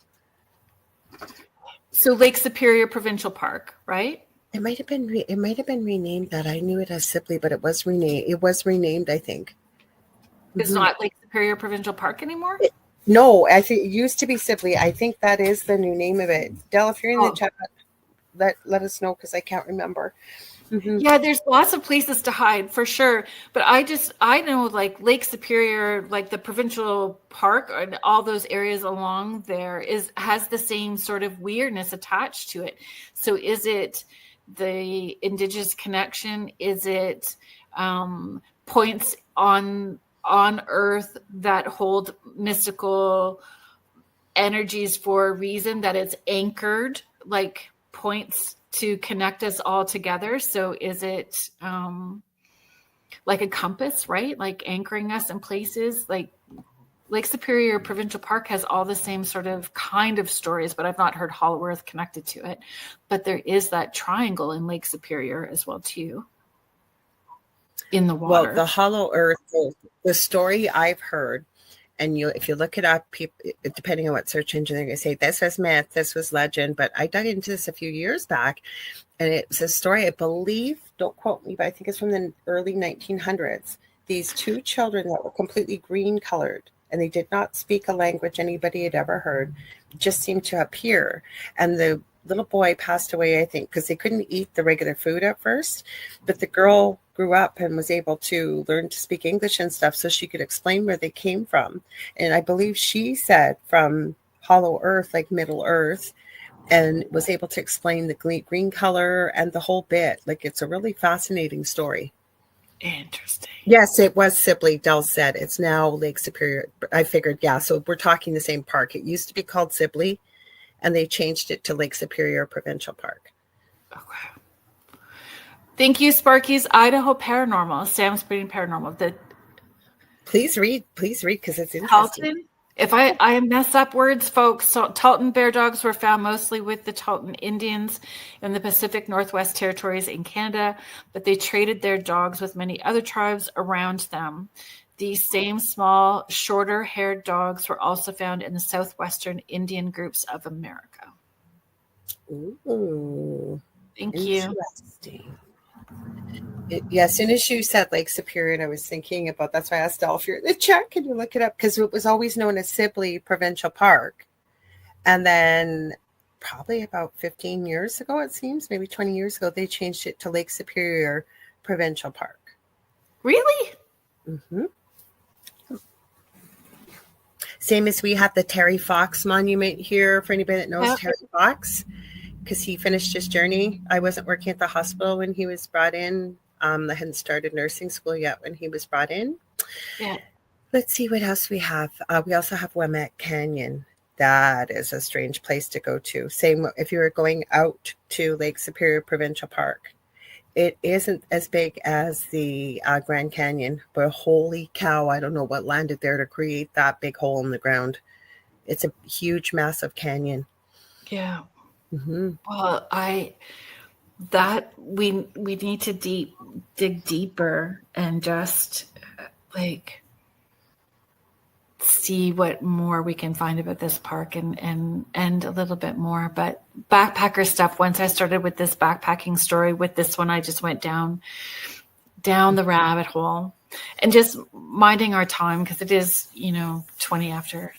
Speaker 2: So Lake Superior Provincial Park, right?
Speaker 1: It might have been renamed that. I knew it as Sibley, but it was renamed, I think.
Speaker 2: It's not Lake Superior Provincial Park anymore?
Speaker 1: No, I think it used to be Sibley. I think that is the new name of it. Del, if you're in the chat, let us know, because I can't remember. Mm-hmm.
Speaker 2: Yeah, there's lots of places to hide for sure. But I know like Lake Superior, like the provincial park and all those areas along there has the same sort of weirdness attached to it. So is it the Indigenous connection? Is it points on Earth that hold mystical energies for a reason, that it's anchored, like points to connect us all together? So is it like a compass, right? Like anchoring us in places? Like Lake Superior Provincial Park has all the same sort of kind of stories, but I've not heard Hollow Earth connected to it. But there is that triangle in Lake Superior as well too, in the water.
Speaker 1: Well, the Hollow Earth, the story I've heard, and if you look it up, people, depending on what search engine, they're going to say this was myth, this was legend. But I dug into this a few years back, and it was a story, I believe, don't quote me, but I think it's from the early 1900s. These two children that were completely green colored, and they did not speak a language anybody had ever heard, just seemed to appear. And the little boy passed away, I think, because they couldn't eat the regular food at first. But the girl grew up and was able to learn to speak English and stuff, so she could explain where they came from. And I believe she said from Hollow Earth, like Middle Earth, and was able to explain the green color and the whole bit. Like, it's a really fascinating story.
Speaker 2: Interesting.
Speaker 1: Yes, it was Sibley. Del said it's now Lake Superior. I figured, yeah. So we're talking the same park. It used to be called Sibley, and they changed it to Lake Superior Provincial Park.
Speaker 2: Okay. Thank you, Sparky's Idaho Paranormal. Sam's Breeding Paranormal.
Speaker 1: Please read, because it's interesting.
Speaker 2: Talton. If I mess up words, folks, so Talton bear dogs were found mostly with the Talton Indians in the Pacific Northwest Territories in Canada, but they traded their dogs with many other tribes around them. These same small, shorter-haired dogs were also found in the southwestern Indian groups of America.
Speaker 1: Ooh,
Speaker 2: thank you.
Speaker 1: Yeah, as soon as you said Lake Superior, and I was thinking about, that's why I asked Del if you're in the chat, can you look it up? Because it was always known as Sibley Provincial Park. And then probably about 15 years ago, it seems, maybe 20 years ago, they changed it to Lake Superior Provincial Park.
Speaker 2: Really?
Speaker 1: Mm-hmm. Same as we have the Terry Fox Monument here, for anybody that knows Terry Fox, because he finished his journey. I wasn't working at the hospital when he was brought in. I hadn't started nursing school yet when he was brought in.
Speaker 2: Yeah.
Speaker 1: Let's see what else we have. We also have Wilmette Canyon. That is a strange place to go to. Same if you were going out to Lake Superior Provincial Park. It isn't as big as the Grand Canyon, but holy cow, I don't know what landed there to create that big hole in the ground. It's a huge, massive canyon.
Speaker 2: Yeah.
Speaker 1: Mm-hmm.
Speaker 2: Well, we need to dig deeper and just like see what more we can find about this park and a little bit more. But backpacker stuff, once I started with this backpacking story, with this one I just went down the rabbit hole, and just minding our time, because it is 20 after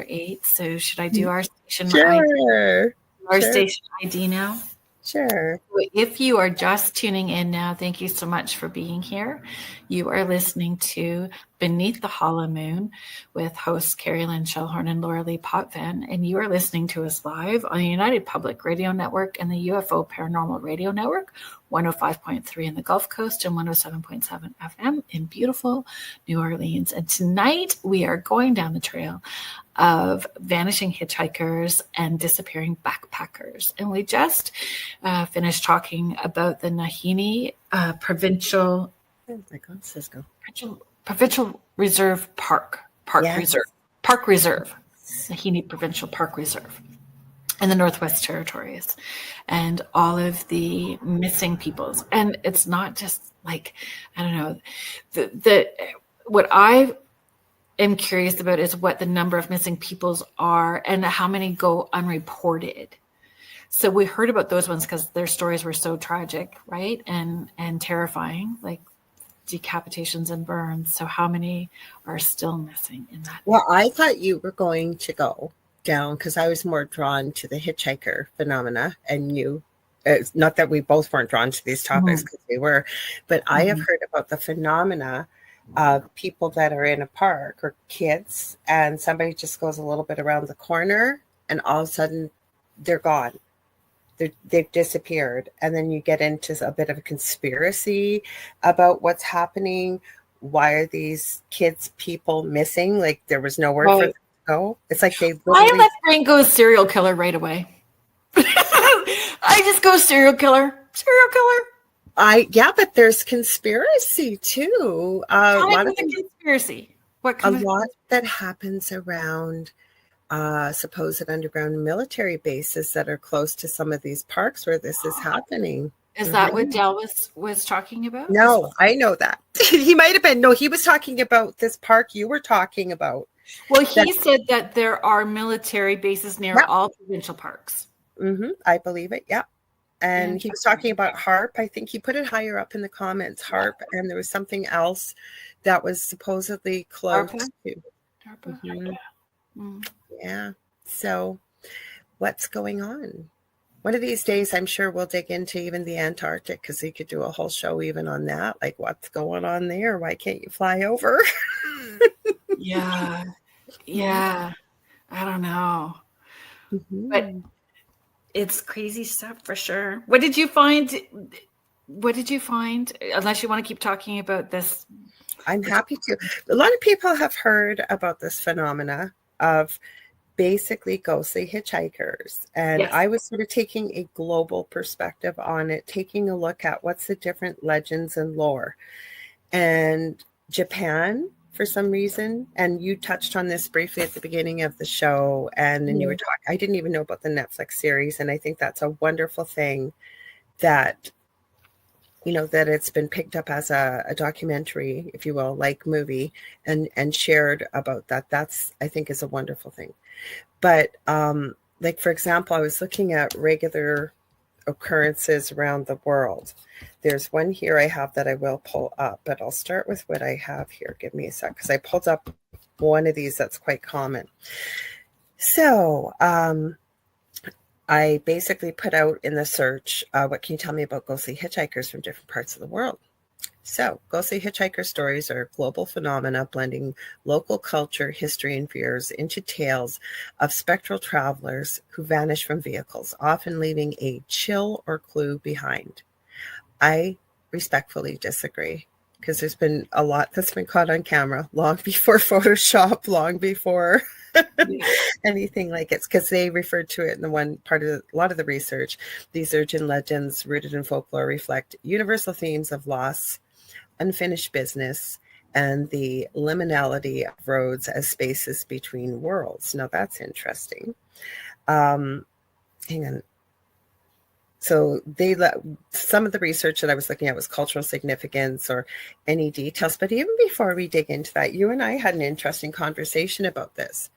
Speaker 2: 8. So should I do our station
Speaker 1: Sure.
Speaker 2: station ID now?
Speaker 1: Sure.
Speaker 2: If you are just tuning in now, thank you so much for being here. You are listening to Beneath the Hollow Moon with hosts Kerrilynn Shellhorn and Lorilei Potvin, and you are listening to us live on the United Public Radio Network and the UFO Paranormal Radio Network, 105.3 in the Gulf Coast and 107.7 FM in beautiful New Orleans. And tonight we are going down the trail of vanishing hitchhikers and disappearing backpackers. And we just finished talking about the Nahini Provincial Reserve Park Reserve, Nahini Provincial Park Reserve in the Northwest Territories, and all of the missing peoples. And it's not just like, I don't know, what I am curious about is what the number of missing peoples are and how many go unreported. So we heard about those ones because their stories were so tragic, right? And terrifying, like decapitations and burns. So how many are still missing in that?
Speaker 1: Well, I thought you were going to go down, because I was more drawn to the hitchhiker phenomena, and you, not that we both weren't drawn to these topics, because we were, but I have heard about the phenomena of people that are in a park, or kids, and somebody just goes a little bit around the corner and all of a sudden they're gone. They've disappeared. And then you get into a bit of a conspiracy about what's happening. Why are these people missing? Like, there was nowhere for them to go. It's like they literally...
Speaker 2: I let brain go serial killer right away. I just go serial killer.
Speaker 1: But there's conspiracy too. A lot of
Speaker 2: conspiracy.
Speaker 1: Lot that happens around supposed underground military bases that are close to some of these parks where this is happening.
Speaker 2: Is that what Dell was talking about?
Speaker 1: No, I know that. He might have been. No, he was talking about this park you were talking about.
Speaker 2: Well, he said that there are military bases near all provincial parks.
Speaker 1: I believe it. Yeah. And he was talking about HARP. I think he put it higher up in the comments, HARP, and there was something else that was supposedly close to. Yeah. So what's going on? One of these days, I'm sure we'll dig into even the Antarctic, because he could do a whole show even on that. Like, what's going on there? Why can't you fly over?
Speaker 2: Yeah. I don't know. But it's crazy stuff for sure. What did you find? Unless you want to keep talking about this.
Speaker 1: I'm happy to. A lot of people have heard about this phenomena of basically ghostly hitchhikers. And I was sort of taking a global perspective on it, taking a look at what's the different legends and lore. And Japan, for some reason, and you touched on this briefly at the beginning of the show, and then you were talking, I didn't even know about the Netflix series, and I think that's a wonderful thing that, that it's been picked up as a documentary, if you will, like movie, and shared about that. That's, I think, is a wonderful thing. But like, for example, I was looking at regular occurrences around the world. There's one here I have that I will pull up, but I'll start with what I have here. Give me a sec, because I pulled up one of these that's quite common. So I basically put out in the search, what can you tell me about ghostly hitchhikers from different parts of the world? So ghostly hitchhiker stories are global phenomena blending local culture, history, and fears into tales of spectral travelers who vanish from vehicles, often leaving a chill or clue behind. I respectfully disagree, because there's been a lot that's been caught on camera long before Photoshop, long before anything like it, because they referred to it in the one part of a lot of the research. These urgent legends rooted in folklore reflect universal themes of loss, unfinished business, and the liminality of roads as spaces between worlds. Now that's interesting. Hang on. So some of the research that I was looking at was cultural significance or any details. But even before we dig into that, you and I had an interesting conversation about this,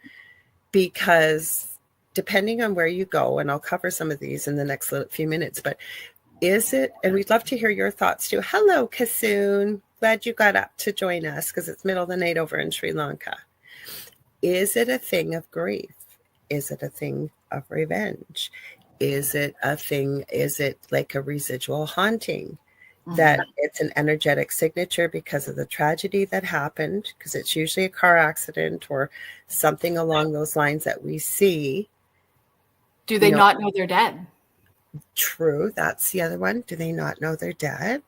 Speaker 1: because depending on where you go, and I'll cover some of these in the next few minutes, but is it, and we'd love to hear your thoughts too. Hello, Kasoon. Glad you got up to join us because it's middle of the night over in Sri Lanka. Is it a thing of grief? Is it a thing of revenge? Is it like a residual haunting? That it's an energetic signature because of the tragedy that happened, because it's usually a car accident or something along those lines that we see.
Speaker 2: Do they not know they're dead?
Speaker 1: True. That's the other one. Do they not know they're dead?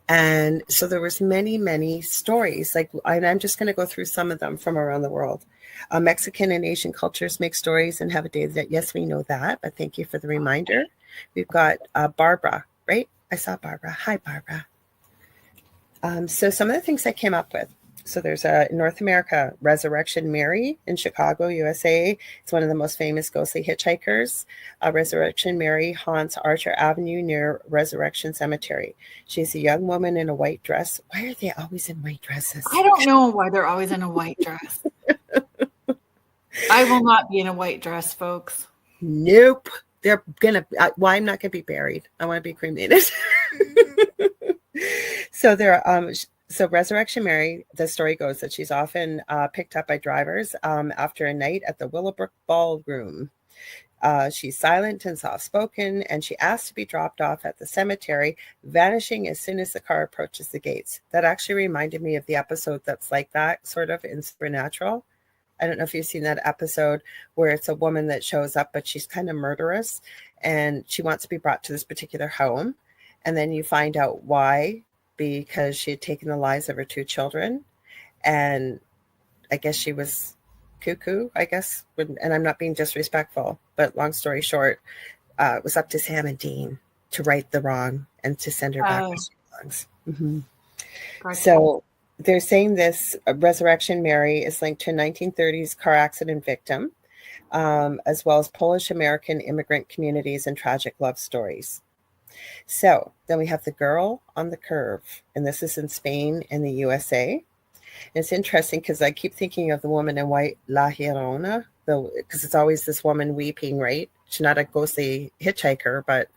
Speaker 1: And so there was many stories, and I'm just going to go through some of them from around the world. Mexican and Asian cultures make stories and have a day that, yes, we know that, but thank you for the reminder. We've got Barbara, right? I saw Barbara. Hi, Barbara. So some of the things I came up with. So there's in North America, Resurrection Mary in Chicago, USA. It's one of the most famous ghostly hitchhikers. Resurrection Mary haunts Archer Avenue near Resurrection Cemetery. She's a young woman in a white dress. Why are they always in white dresses?
Speaker 2: I don't know why they're always in a white dress. I will not be in a white dress, folks.
Speaker 1: Nope. They're gonna. I'm not gonna be buried. I want to be cremated. So So Resurrection Mary, the story goes that she's often picked up by drivers after a night at the Willowbrook Ballroom. She's silent and soft-spoken, and she asks to be dropped off at the cemetery, vanishing as soon as the car approaches the gates. That actually reminded me of the episode that's like that, sort of, in Supernatural. I don't know if you've seen that episode where it's a woman that shows up, but she's kind of murderous, and she wants to be brought to this particular home. And then you find out why, because she had taken the lives of her 2 children. And I guess she was cuckoo, and I'm not being disrespectful, but long story short, it was up to Sam and Dean to right the wrong and to send her back where she belongs. Gotcha. So they're saying this Resurrection Mary is linked to a 1930s car accident victim, as well as Polish-American immigrant communities and tragic love stories. So then we have the girl on the curve, and this is in Spain and the USA. And it's interesting because I keep thinking of the woman in white, La Llorona, because it's always this woman weeping, right? She's not a ghostly hitchhiker, but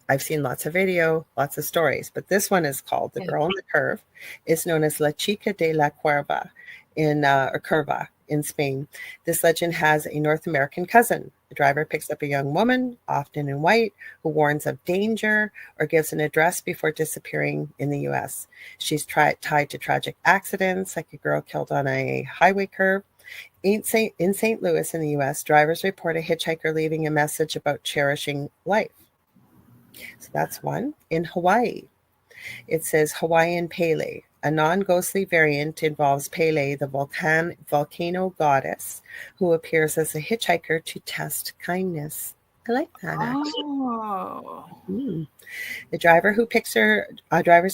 Speaker 1: I've seen lots of video, lots of stories. But this one is called The Girl on the Curve. It's known as La Chica de la Cuerva Curva in Spain. This legend has a North American cousin. The driver picks up a young woman, often in white, who warns of danger or gives an address before disappearing in the U.S. She's tied to tragic accidents, like a girl killed on a highway curve. In St. Louis in the U.S., drivers report a hitchhiker leaving a message about cherishing life. So that's one. In Hawaii, it says Hawaiian Pele. A non-ghostly variant involves Pele, the volcano goddess, who appears as a hitchhiker to test kindness. I like that, actually. Oh. The drivers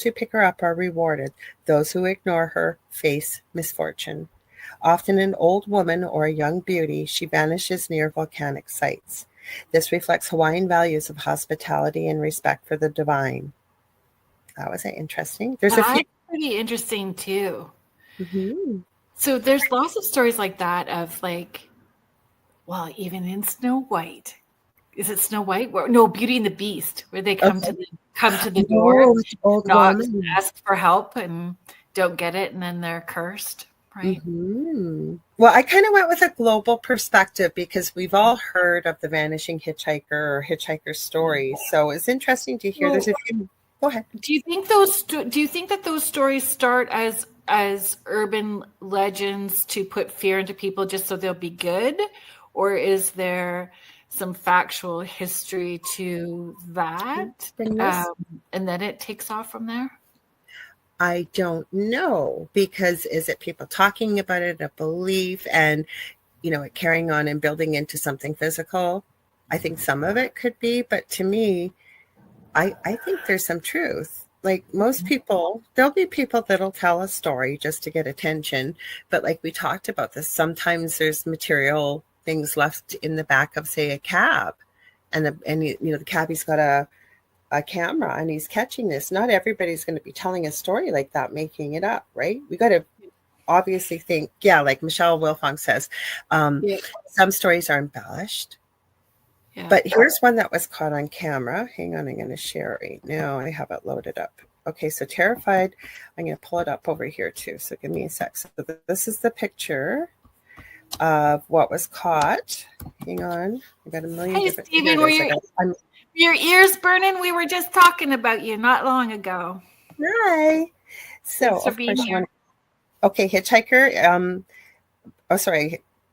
Speaker 1: who pick her up are rewarded. Those who ignore her face misfortune. Often an old woman or a young beauty, she vanishes near volcanic sites. This reflects Hawaiian values of hospitality and respect for the divine. That was interesting. There's a few.
Speaker 2: Pretty interesting too. So there's lots of stories like that of even in Snow White. Is it Snow White? No, Beauty and the Beast, where they come to the door, ask for help and don't get it, and then they're cursed. Right.
Speaker 1: Well, I kind of went with a global perspective because we've all heard of the vanishing hitchhiker or hitchhiker stories. So it's interesting to hear. There's a few. Go ahead.
Speaker 2: Do you think that those stories start as urban legends to put fear into people just so they'll be good, or is there some factual history to that, and then it takes off from there?
Speaker 1: I don't know, because is it people talking about it, a belief? And carrying on and building into something physical. I think some of it could be, but to me, I think there's some truth. Like most people, there'll be people that'll tell a story just to get attention. But like we talked about this, sometimes there's material things left in the back of, say, a cab. And the cabbie's got a camera and he's catching this. Not everybody's going to be telling a story like that, making it up, right? We got to obviously think, like Michelle Wilfong says, some stories are embellished. Yeah. But here's one that was caught on camera. Hang on, I'm going to share it right now. I have it loaded up. Okay, so terrified. I'm going to pull it up over here too. So give me a sec. So this is the picture of what was caught. Hang on. I got a million different. Hey,
Speaker 2: Stephen, your ears burning? We were just talking about you not long ago.
Speaker 1: Hi. So,
Speaker 2: thanks for being here.
Speaker 1: Okay, hitchhiker.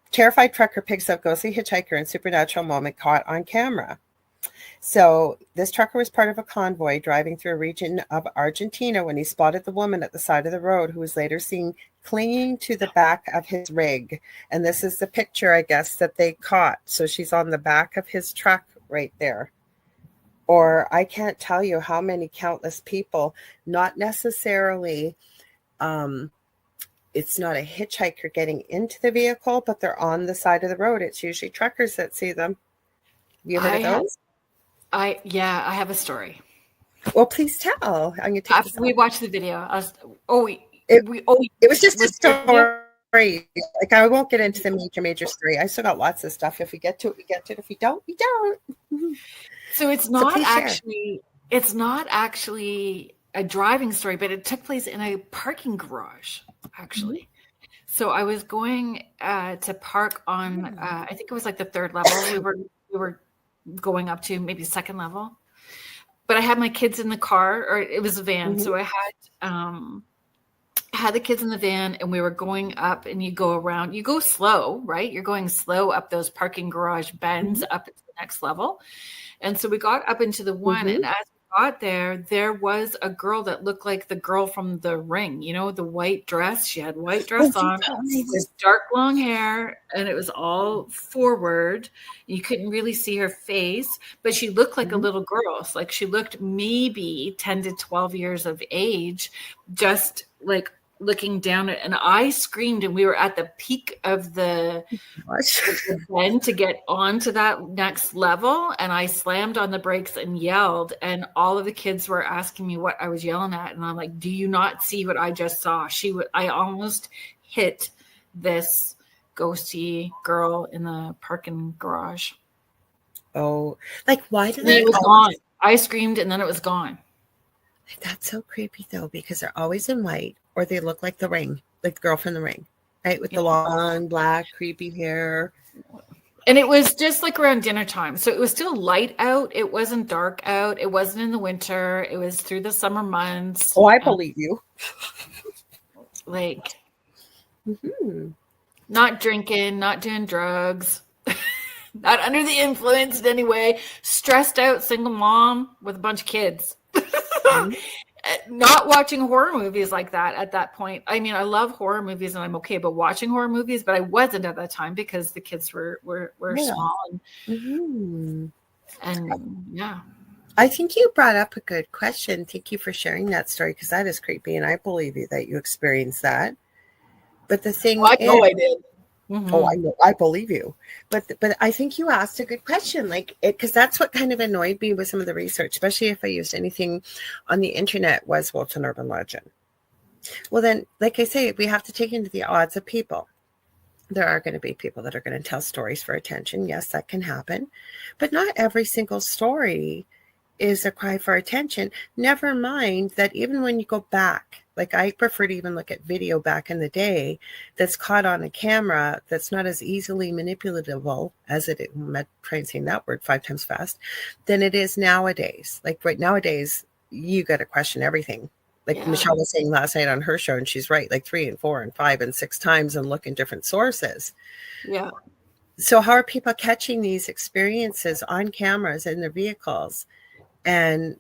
Speaker 1: Terrified trucker picks up ghostly hitchhiker in supernatural moment caught on camera. So this trucker was part of a convoy driving through a region of Argentina when he spotted the woman at the side of the road, who was later seen clinging to the back of his rig. And this is the picture, I guess, that they caught. So she's on the back of his truck right there. Or I can't tell you how many countless people, not necessarily, it's not a hitchhiker getting into the vehicle, but they're on the side of the road. It's usually truckers that see them. Have you heard of those?
Speaker 2: I have a story.
Speaker 1: Well, please tell. I'm gonna take
Speaker 2: after we watched the video.
Speaker 1: It was just a story. Like I won't get into the major story. I still got lots of stuff. If we get to it, we get to it. If we don't, we don't.
Speaker 2: So it's not actually a driving story, but it took place in a parking garage, actually. Mm-hmm. So I was going to park on, I think it was like the third level. We were going up to maybe second level, but I had my kids in the car, or it was a van. Mm-hmm. So I had the kids in the van, and we were going up, and you go around, you go slow, right? You're going slow up those parking garage bends up into the next level. And so we got up into the one, and as we got there was a girl that looked like the girl from The Ring, the white dress. She had white dress on with dark long hair, and it was all forward. You couldn't really see her face, but she looked like a little girl. So, like, she looked maybe 10 to 12 years of age, just like looking down at, and I screamed, and we were at the peak of the bend to get onto that next level, and I slammed on the brakes and yelled, and all of the kids were asking me what I was yelling at, and I'm like, do you not see what I just saw? I almost hit this ghosty girl in the parking garage.
Speaker 1: Oh, like why did
Speaker 2: it was gone? I screamed, and then it was gone.
Speaker 1: That's so creepy though, because they're always in white, or they look like The Ring, like the girl from The Ring, right? With the long, black, creepy hair.
Speaker 2: And it was just like around dinner time. So it was still light out. It wasn't dark out. It wasn't in the winter. It was through the summer months.
Speaker 1: Oh, I believe you.
Speaker 2: Like, not drinking, not doing drugs, not under the influence in any way. Stressed out single mom with a bunch of kids. Not watching horror movies like that at that point. I mean, I love horror movies and I'm okay, but watching horror movies, but I wasn't at that time because the kids were small. And yeah.
Speaker 1: I think you brought up a good question. Thank you for sharing that story, because that is creepy, and I believe you that you experienced that. But the thing
Speaker 2: I know I did.
Speaker 1: Oh, I know. I believe you. But I think you asked a good question, because that's what kind of annoyed me with some of the research, especially if I used anything on the internet, was, well, it's an urban legend. Well, then, like I say, we have to take into the odds of people. There are going to be people that are going to tell stories for attention. Yes, that can happen. But not every single story is a cry for attention. Never mind that even when you go back, like I prefer to even look at video back in the day that's caught on a camera that's not as easily manipulatable as I'm trying saying that word 5 times fast, than it is nowadays. Like right nowadays, you got to question everything. Like Michelle was saying last night on her show, and she's right, like 3 and 4 and 5 and 6 times, and look in different sources.
Speaker 2: Yeah.
Speaker 1: So how are people catching these experiences on cameras in their vehicles? And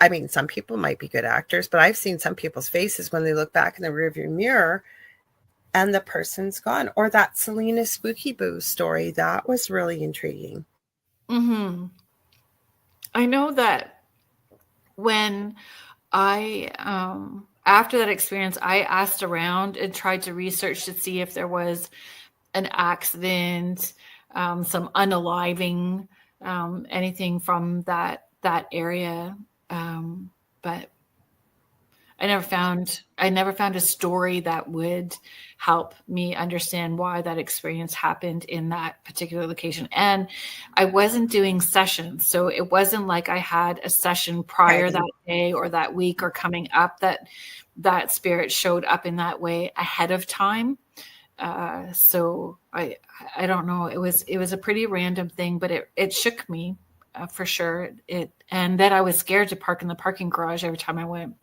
Speaker 1: I mean, some people might be good actors, but I've seen some people's faces when they look back in the rearview mirror, and the person's gone. Or that Selena Spooky Boo story, that was really intriguing.
Speaker 2: Mm-hmm. I know that when I, after that experience, I asked around and tried to research to see if there was an accident, some unaliving, anything from that area. But I never found a story that would help me understand why that experience happened in that particular location. And I wasn't doing sessions. So it wasn't like I had a session prior that day or that week or coming up that spirit showed up in that way ahead of time. So I don't know. It was a pretty random thing, but it shook me for sure. And then I was scared to park in the parking garage every time I went.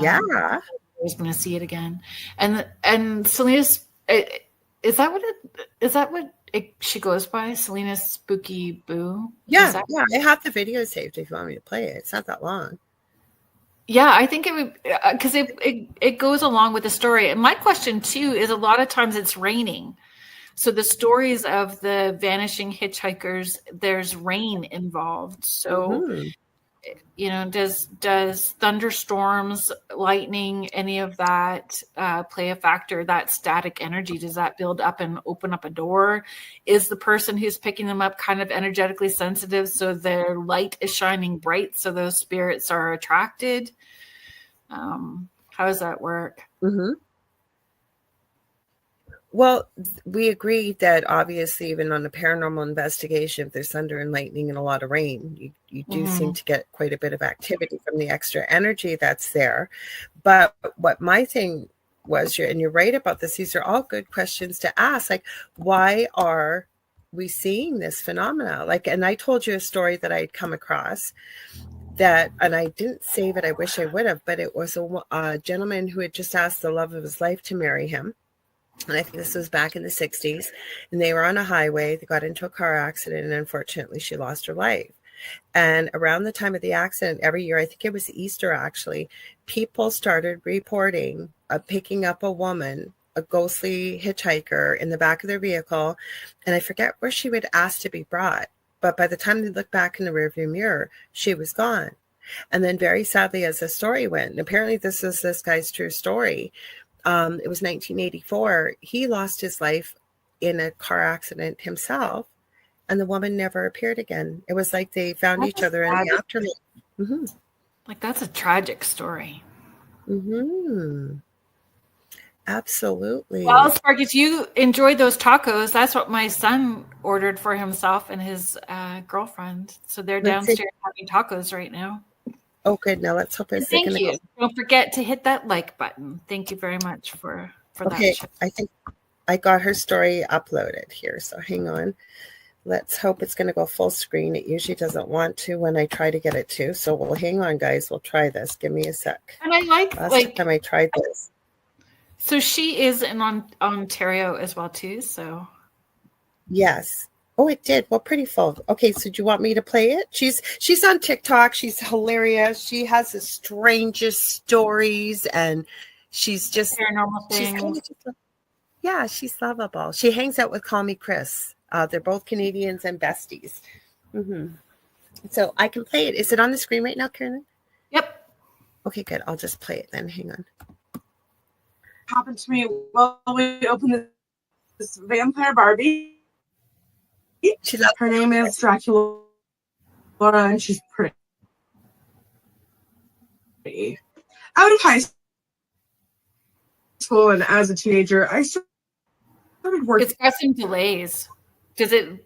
Speaker 1: Yeah,
Speaker 2: I was going to see it again. And Selena's, is that what she goes by? Selena's Spooky Boo?
Speaker 1: Yeah. I have the video saved if you want me to play it. It's not that long.
Speaker 2: Yeah, I think it would, because it goes along with the story. And my question too is, a lot of times it's raining. So the stories of the vanishing hitchhikers, there's rain involved. So, you know, does thunderstorms, lightning, any of that play a factor? That static energy, does that build up and open up a door? Is the person who's picking them up kind of energetically sensitive, so their light is shining bright, so those spirits are attracted? How does that work?
Speaker 1: Mm-hmm. Well, we agreed that obviously, even on a paranormal investigation, if there's thunder and lightning and a lot of rain, you do seem to get quite a bit of activity from the extra energy that's there. But what my thing was, and you're right about this, these are all good questions to ask. Like, why are we seeing this phenomena? Like, and I told you a story that I'd come across that, and I didn't save it. I wish I would have, but it was a gentleman who had just asked the love of his life to marry him. And I think this was back in the 60s, and they were on a highway. They got into a car accident, and unfortunately she lost her life. And around the time of the accident, every year, I think it was Easter actually, people started reporting picking up a woman, a ghostly hitchhiker, in the back of their vehicle. And I forget where she would ask to be brought, but by the time they looked back in the rearview mirror, she was gone. And then very sadly, as the story went, and apparently this is this guy's true story, it was 1984. He lost his life in a car accident himself, and the woman never appeared again. It was like they found each other in the afterlife. Mm-hmm.
Speaker 2: Like, that's a tragic story.
Speaker 1: Mm-hmm. Absolutely.
Speaker 2: Well, Sparkus, you enjoyed those tacos. That's what my son ordered for himself and his girlfriend. So they're downstairs having tacos right now.
Speaker 1: Oh, good. Now let's hope it's
Speaker 2: thank you. Don't forget to hit that like button. Thank you very much for that.
Speaker 1: Okay, I think I got her story uploaded here. So hang on. Let's hope it's going to go full screen. It usually doesn't want to when I try to get it to. So we'll hang on, guys. We'll try this. Give me a sec.
Speaker 2: And I
Speaker 1: last time I tried this.
Speaker 2: So she is in Ontario as well too. So
Speaker 1: yes. Oh, it did. Well, pretty full. Okay, so do you want me to play it? She's on TikTok. She's hilarious. She has the strangest stories, and she's just
Speaker 2: paranormal things.
Speaker 1: She's lovable. She hangs out with Call Me Chris. They're both Canadians and besties. Mm-hmm. So I can play it. Is it on the screen right now, Kerrilynn?
Speaker 2: Yep.
Speaker 1: Okay, good. I'll just play it then. Hang on.
Speaker 4: Happened to me while we opened this vampire Barbie. Her name is Dracula, and she's pretty. Out of high school and as a teenager, I started working.
Speaker 2: It's got some delays. Does it?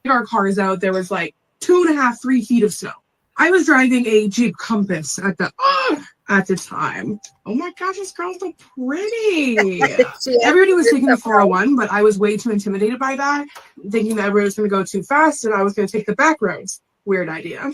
Speaker 4: Our cars out, there was like 2.5, 3 feet of snow. I was driving a Jeep Compass at the time. Oh my gosh, this girl's so pretty. Everybody was taking the 401, but I was way too intimidated by that, thinking that everybody was going to go too fast and I was going to take the back roads. Weird idea.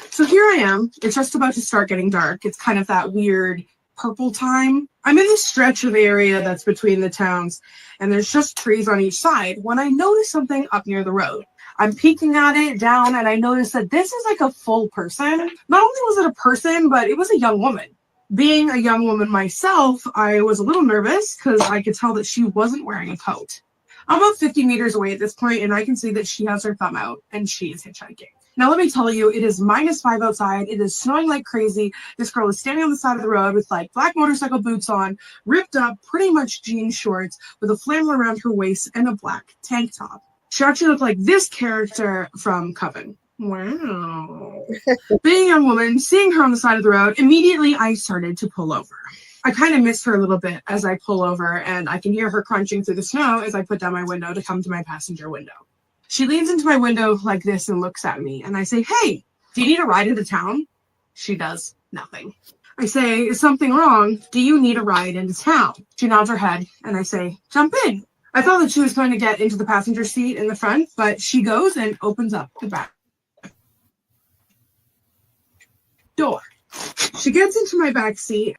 Speaker 4: So here I am. It's just about to start getting dark. It's kind of that weird purple time. I'm in this stretch of area that's between the towns, and there's just trees on each side when I notice something up near the road. I'm peeking at it down, and I noticed that this is like a full person. Not only was it a person, but it was a young woman. Being a young woman myself, I was a little nervous because I could tell that she wasn't wearing a coat. I'm about 50 meters away at this point, and I can see that she has her thumb out, and she is hitchhiking. Now, let me tell you, it is -5 outside. It is snowing like crazy. This girl is standing on the side of the road with like black motorcycle boots on, ripped up, pretty much jean shorts, with a flannel around her waist and a black tank top. She actually looked like this character from Coven. Wow. Being a young woman, seeing her on the side of the road, immediately I started to pull over. I kind of missed her a little bit as I pull over, and I can hear her crunching through the snow as I put down my window to come to my passenger window. She leans into my window like this and looks at me, and I say, "Hey, do you need a ride into town?" She does nothing. I say, "Is something wrong? Do you need a ride into town?" She nods her head, and I say, "Jump in." I thought that she was going to get into the passenger seat in the front, but she goes and opens up the back door. She gets into my back seat,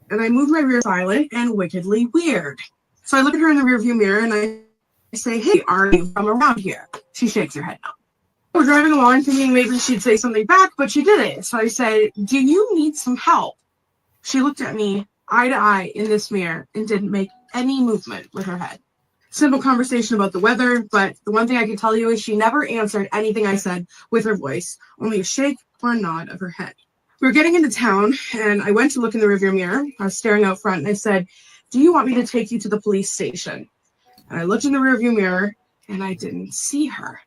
Speaker 4: and I move my rear silent and wickedly weird. So I look at her in the rearview mirror and I say, "Hey, are you from around here?" She shakes her head no. We're driving along thinking maybe she'd say something back, but she didn't. So I said, "Do you need some help?" She looked at me eye to eye in this mirror and didn't make any movement with her head. Simple conversation about the weather, but the one thing I can tell you is she never answered anything I said with her voice, only a shake or a nod of her head. We were getting into town, and I went to look in the rearview mirror. I was staring out front, and I said, "Do you want me to take you to the police station?" And I looked in the rearview mirror, and I didn't see her.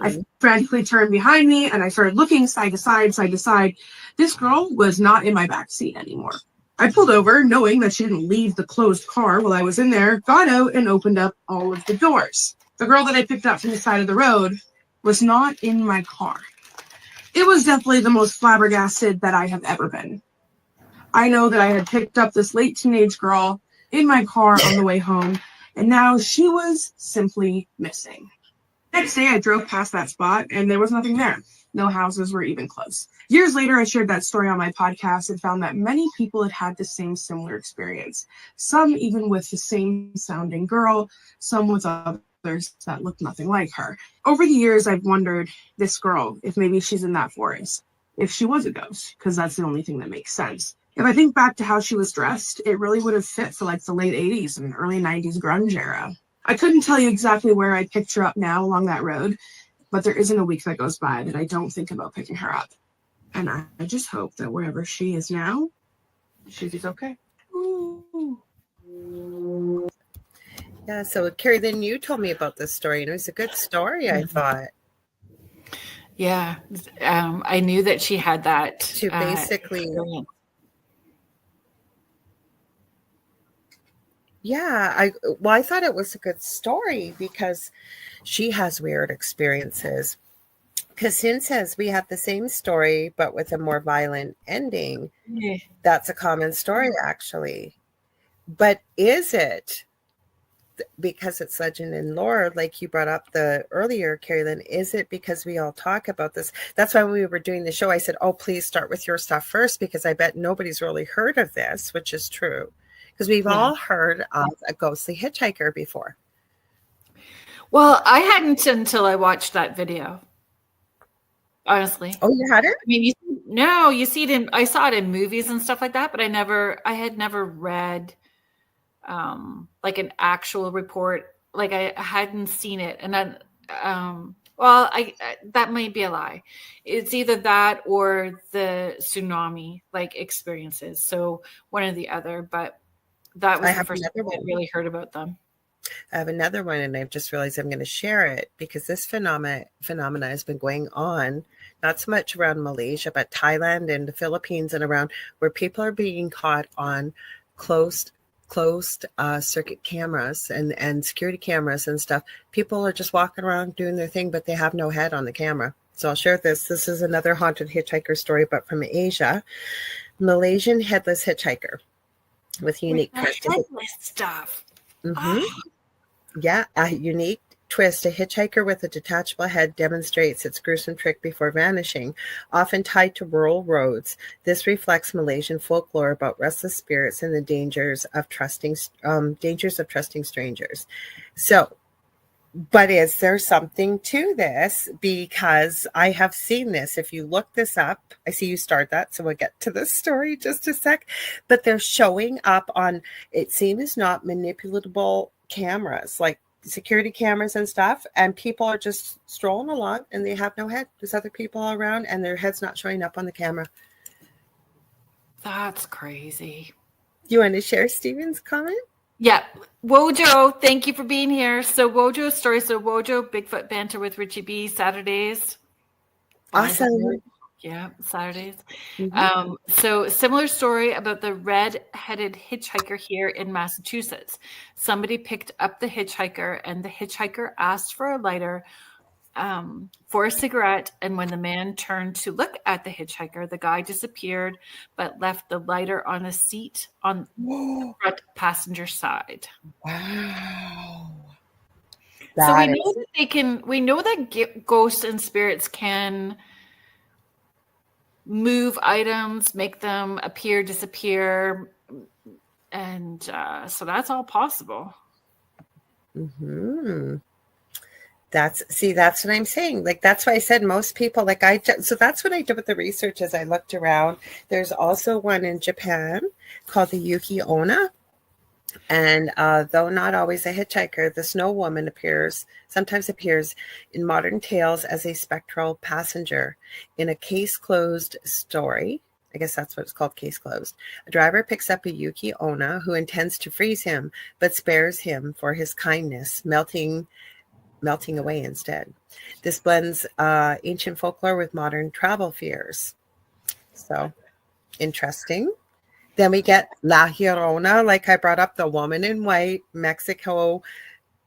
Speaker 4: I frantically turned behind me, and I started looking side to side, side to side. This girl was not in my back seat anymore. I pulled over, knowing that she didn't leave the closed car while I was in there, got out, and opened up all of the doors. The girl that I picked up from the side of the road was not in my car. It was definitely the most flabbergasted that I have ever been. I know that I had picked up this late teenage girl in my car on the way home, and now she was simply missing. Next day, I drove past that spot, and there was nothing there. No houses were even close. Years later, I shared that story on my podcast and found that many people had had the same similar experience. Some even with the same sounding girl, some with others that looked nothing like her. Over the years, I've wondered, this girl, if maybe she's in that forest, if she was a ghost, because that's the only thing that makes sense. If I think back to how she was dressed, it really would have fit for like the late 80s and early 90s grunge era. I couldn't tell you exactly where I'd picked her up now along that road, but there isn't a week that goes by that I don't think about picking her up. And I just hope that wherever she is now, she's okay. Ooh.
Speaker 1: Yeah, so Kerrilynn, you told me about this story, and it was a good story, I thought.
Speaker 2: Yeah, I knew that she had that.
Speaker 1: To basically... Yeah, I thought it was a good story because she has weird experiences. Cassine says we have the same story, but with a more violent ending. Yeah. That's a common story, actually. But is it, because it's legend and lore, like you brought up the earlier, Kerrilynn, is it because we all talk about this? That's why when we were doing the show, I said, "Oh, please start with your stuff first," because I bet nobody's really heard of this, which is true. Because we've all heard of a ghostly hitchhiker before.
Speaker 2: Well, I hadn't until I watched that video. Honestly.
Speaker 1: Oh, you had it?
Speaker 2: I mean, you see it in, I saw it in movies and stuff like that, but I had never read like an actual report. Like I hadn't seen it. And then, that might be a lie. It's either that or the tsunami like experiences. So one or the other, but that was the first time I really heard about them.
Speaker 1: I have another one, and I've just realized I'm going to share it because this phenomena has been going on, not so much around Malaysia, but Thailand and the Philippines and around, where people are being caught on closed circuit cameras and security cameras and stuff. People are just walking around doing their thing, but they have no head on the camera. So I'll share this. This is another haunted hitchhiker story, but from Asia. Malaysian headless hitchhiker with unique
Speaker 2: headless stuff.
Speaker 1: Mm-hmm. Yeah, a unique twist, a hitchhiker with a detachable head demonstrates its gruesome trick before vanishing, often tied to rural roads. This reflects Malaysian folklore about restless spirits and the dangers of trusting strangers. So, but is there something to this? Because I have seen this. If you look this up, I see you start that, so we'll get to this story just a sec. But they're showing up on, it seems not manipulatable cameras, like security cameras and stuff, and people are just strolling along and they have no head. There's other people all around and their head's not showing up on the camera.
Speaker 2: That's crazy.
Speaker 1: You want to share Stephen's comment?
Speaker 2: Yeah. Wojo, thank you for being here. So Wojo's story. So Wojo, Bigfoot Banter with Richie B, Saturdays.
Speaker 1: Awesome.
Speaker 2: Yeah, Saturdays.
Speaker 1: Mm-hmm.
Speaker 2: So similar story about the red-headed hitchhiker here in Massachusetts. Somebody picked up the hitchhiker and the hitchhiker asked for a lighter for a cigarette. And when the man turned to look at the hitchhiker, the guy disappeared, but left the lighter on a seat on the front passenger side.
Speaker 1: Wow.
Speaker 2: So we know that we know that ghosts and spirits can move items, make them appear, disappear. And so that's all possible.
Speaker 1: Mm-hmm. That's what I'm saying. Like, that's why I said most people, so that's what I did with the research as I looked around. There's also one in Japan called the Yuki Onna. And though not always a hitchhiker, the snow woman sometimes appears in modern tales as a spectral passenger. In a case closed story, I guess that's what it's called, case closed, a driver picks up a Yuki Onna who intends to freeze him, but spares him for his kindness, melting away instead. This blends ancient folklore with modern travel fears. So, interesting. Then we get La Llorona, like I brought up, the woman in white, Mexico.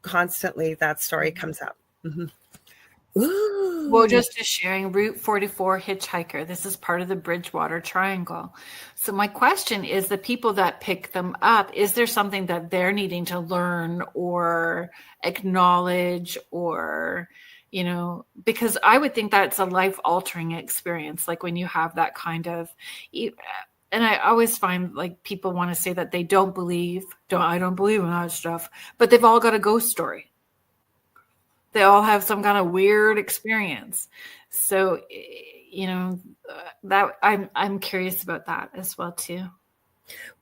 Speaker 1: Constantly, that story comes up. Mm-hmm.
Speaker 2: Well, just sharing Route 44 hitchhiker. This is part of the Bridgewater Triangle. So my question is, the people that pick them up, is there something that they're needing to learn or acknowledge, or, because I would think that's a life-altering experience, like when you have that kind of. And I always find like people want to say that they don't believe in that stuff, but they've all got a ghost story. They all have some kind of weird experience. So, that I'm curious about that as well too.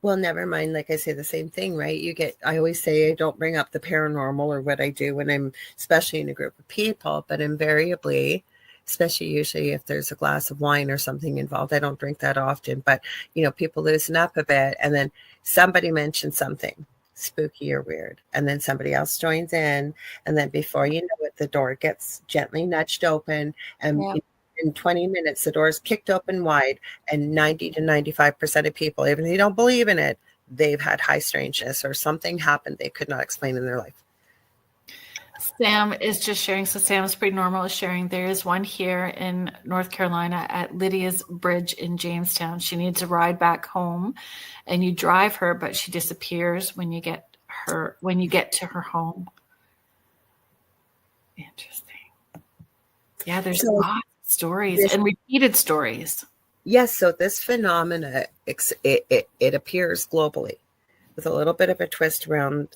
Speaker 1: Well, never mind. Like I say, the same thing, right? I always say I don't bring up the paranormal or what I do when I'm, especially in a group of people, but invariably, especially usually if there's a glass of wine or something involved. I don't drink that often, but people loosen up a bit, and then somebody mentions something spooky or weird, and then somebody else joins in, and then before you know it, the door gets gently nudged open, and in 20 minutes the door is kicked open wide, and 90 to 95% of people, even if they don't believe in it, they've had high strangeness or something happened they could not explain in their life.
Speaker 2: Sam is just sharing. So Sam's Pretty Normal is sharing. There is one here in North Carolina at Lydia's Bridge in Jamestown. She needs a ride back home, and you drive her, but she disappears when you get to her home. Interesting. Yeah, there's lots of stories and repeated stories.
Speaker 1: Yes, so this phenomena, it appears globally with a little bit of a twist around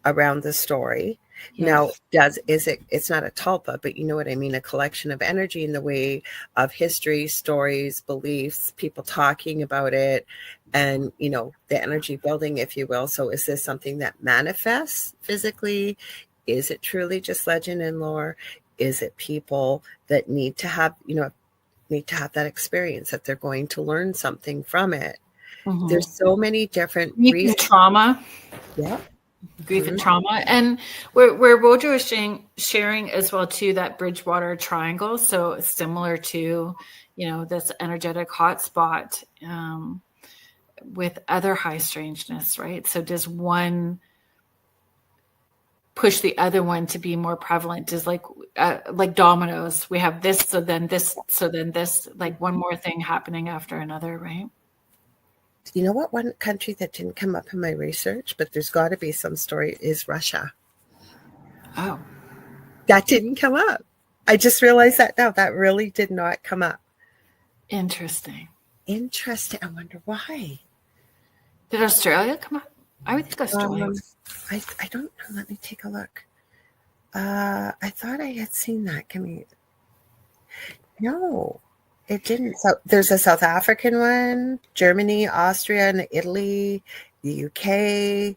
Speaker 1: the story. Yes. Now, it's not a tulpa, but you know what I mean, a collection of energy in the way of history, stories, beliefs, people talking about it, and, the energy building, if you will. So is this something that manifests physically? Is it truly just legend and lore? Is it people that need to have that experience, that they're going to learn something from it? Mm-hmm. There's so many different
Speaker 2: reasons. Trauma.
Speaker 1: Yeah.
Speaker 2: Grief and trauma. And where Wojo is sharing as well too, that Bridgewater Triangle. So it's similar to, this energetic hotspot with other high strangeness, right? So does one push the other one to be more prevalent? Is like dominoes. We have this, so then this, so then this, like one more thing happening after another, right?
Speaker 1: You know what? One country that didn't come up in my research, but there's got to be some story, is Russia.
Speaker 2: Oh.
Speaker 1: That didn't come up. I just realized that now. That really did not come up.
Speaker 2: Interesting.
Speaker 1: Interesting. I wonder why.
Speaker 2: Did Australia come up? I would think Australia.
Speaker 1: I don't know. Let me take a look. I thought I had seen that. No, it didn't. So there's a South African one, Germany, Austria, and Italy, the UK.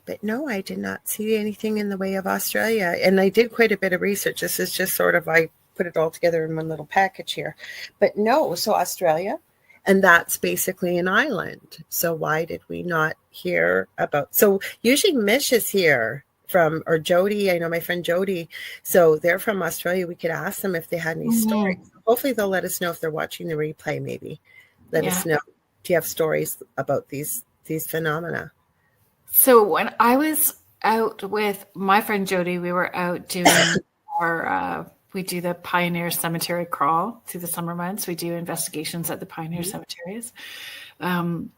Speaker 1: But no, I did not see anything in the way of Australia. And I did quite a bit of research. This is just sort of, I put it all together in one little package here. But no, so Australia, and that's basically an island. So why did we not hear about? So usually Mish is here from, or Jody. I know my friend Jody. So they're from Australia. We could ask them if they had any stories. Hopefully they'll let us know if they're watching the replay, maybe. Let us know. Do you have stories about these phenomena?
Speaker 2: So when I was out with my friend Jody, we were out doing we do the Pioneer Cemetery crawl through the summer months. We do investigations at the Pioneer cemeteries. And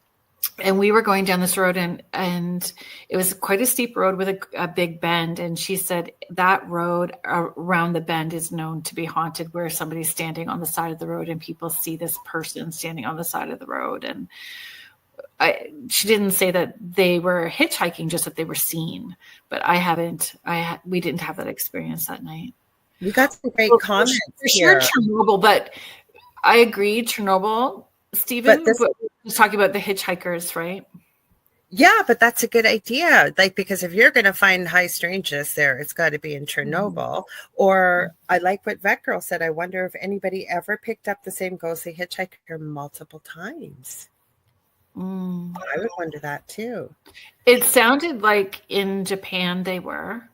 Speaker 2: we were going down this road and it was quite a steep road with a big bend. And she said that road around the bend is known to be haunted, where somebody's standing on the side of the road and people see this person standing on the side of the road. And she didn't say that they were hitchhiking, just that they were seen. But we didn't have that experience that night.
Speaker 1: We got some great comments
Speaker 2: for sure, Chernobyl, but I agree, Chernobyl, Stephen, but we're just talking about the hitchhikers, right?
Speaker 1: Yeah, but that's a good idea. Like, because if you're going to find high strangeness there, it's got to be in Chernobyl. Or I like what Vet Girl said. I wonder if anybody ever picked up the same ghostly hitchhiker multiple times. I would wonder that too.
Speaker 2: It sounded like in Japan they were.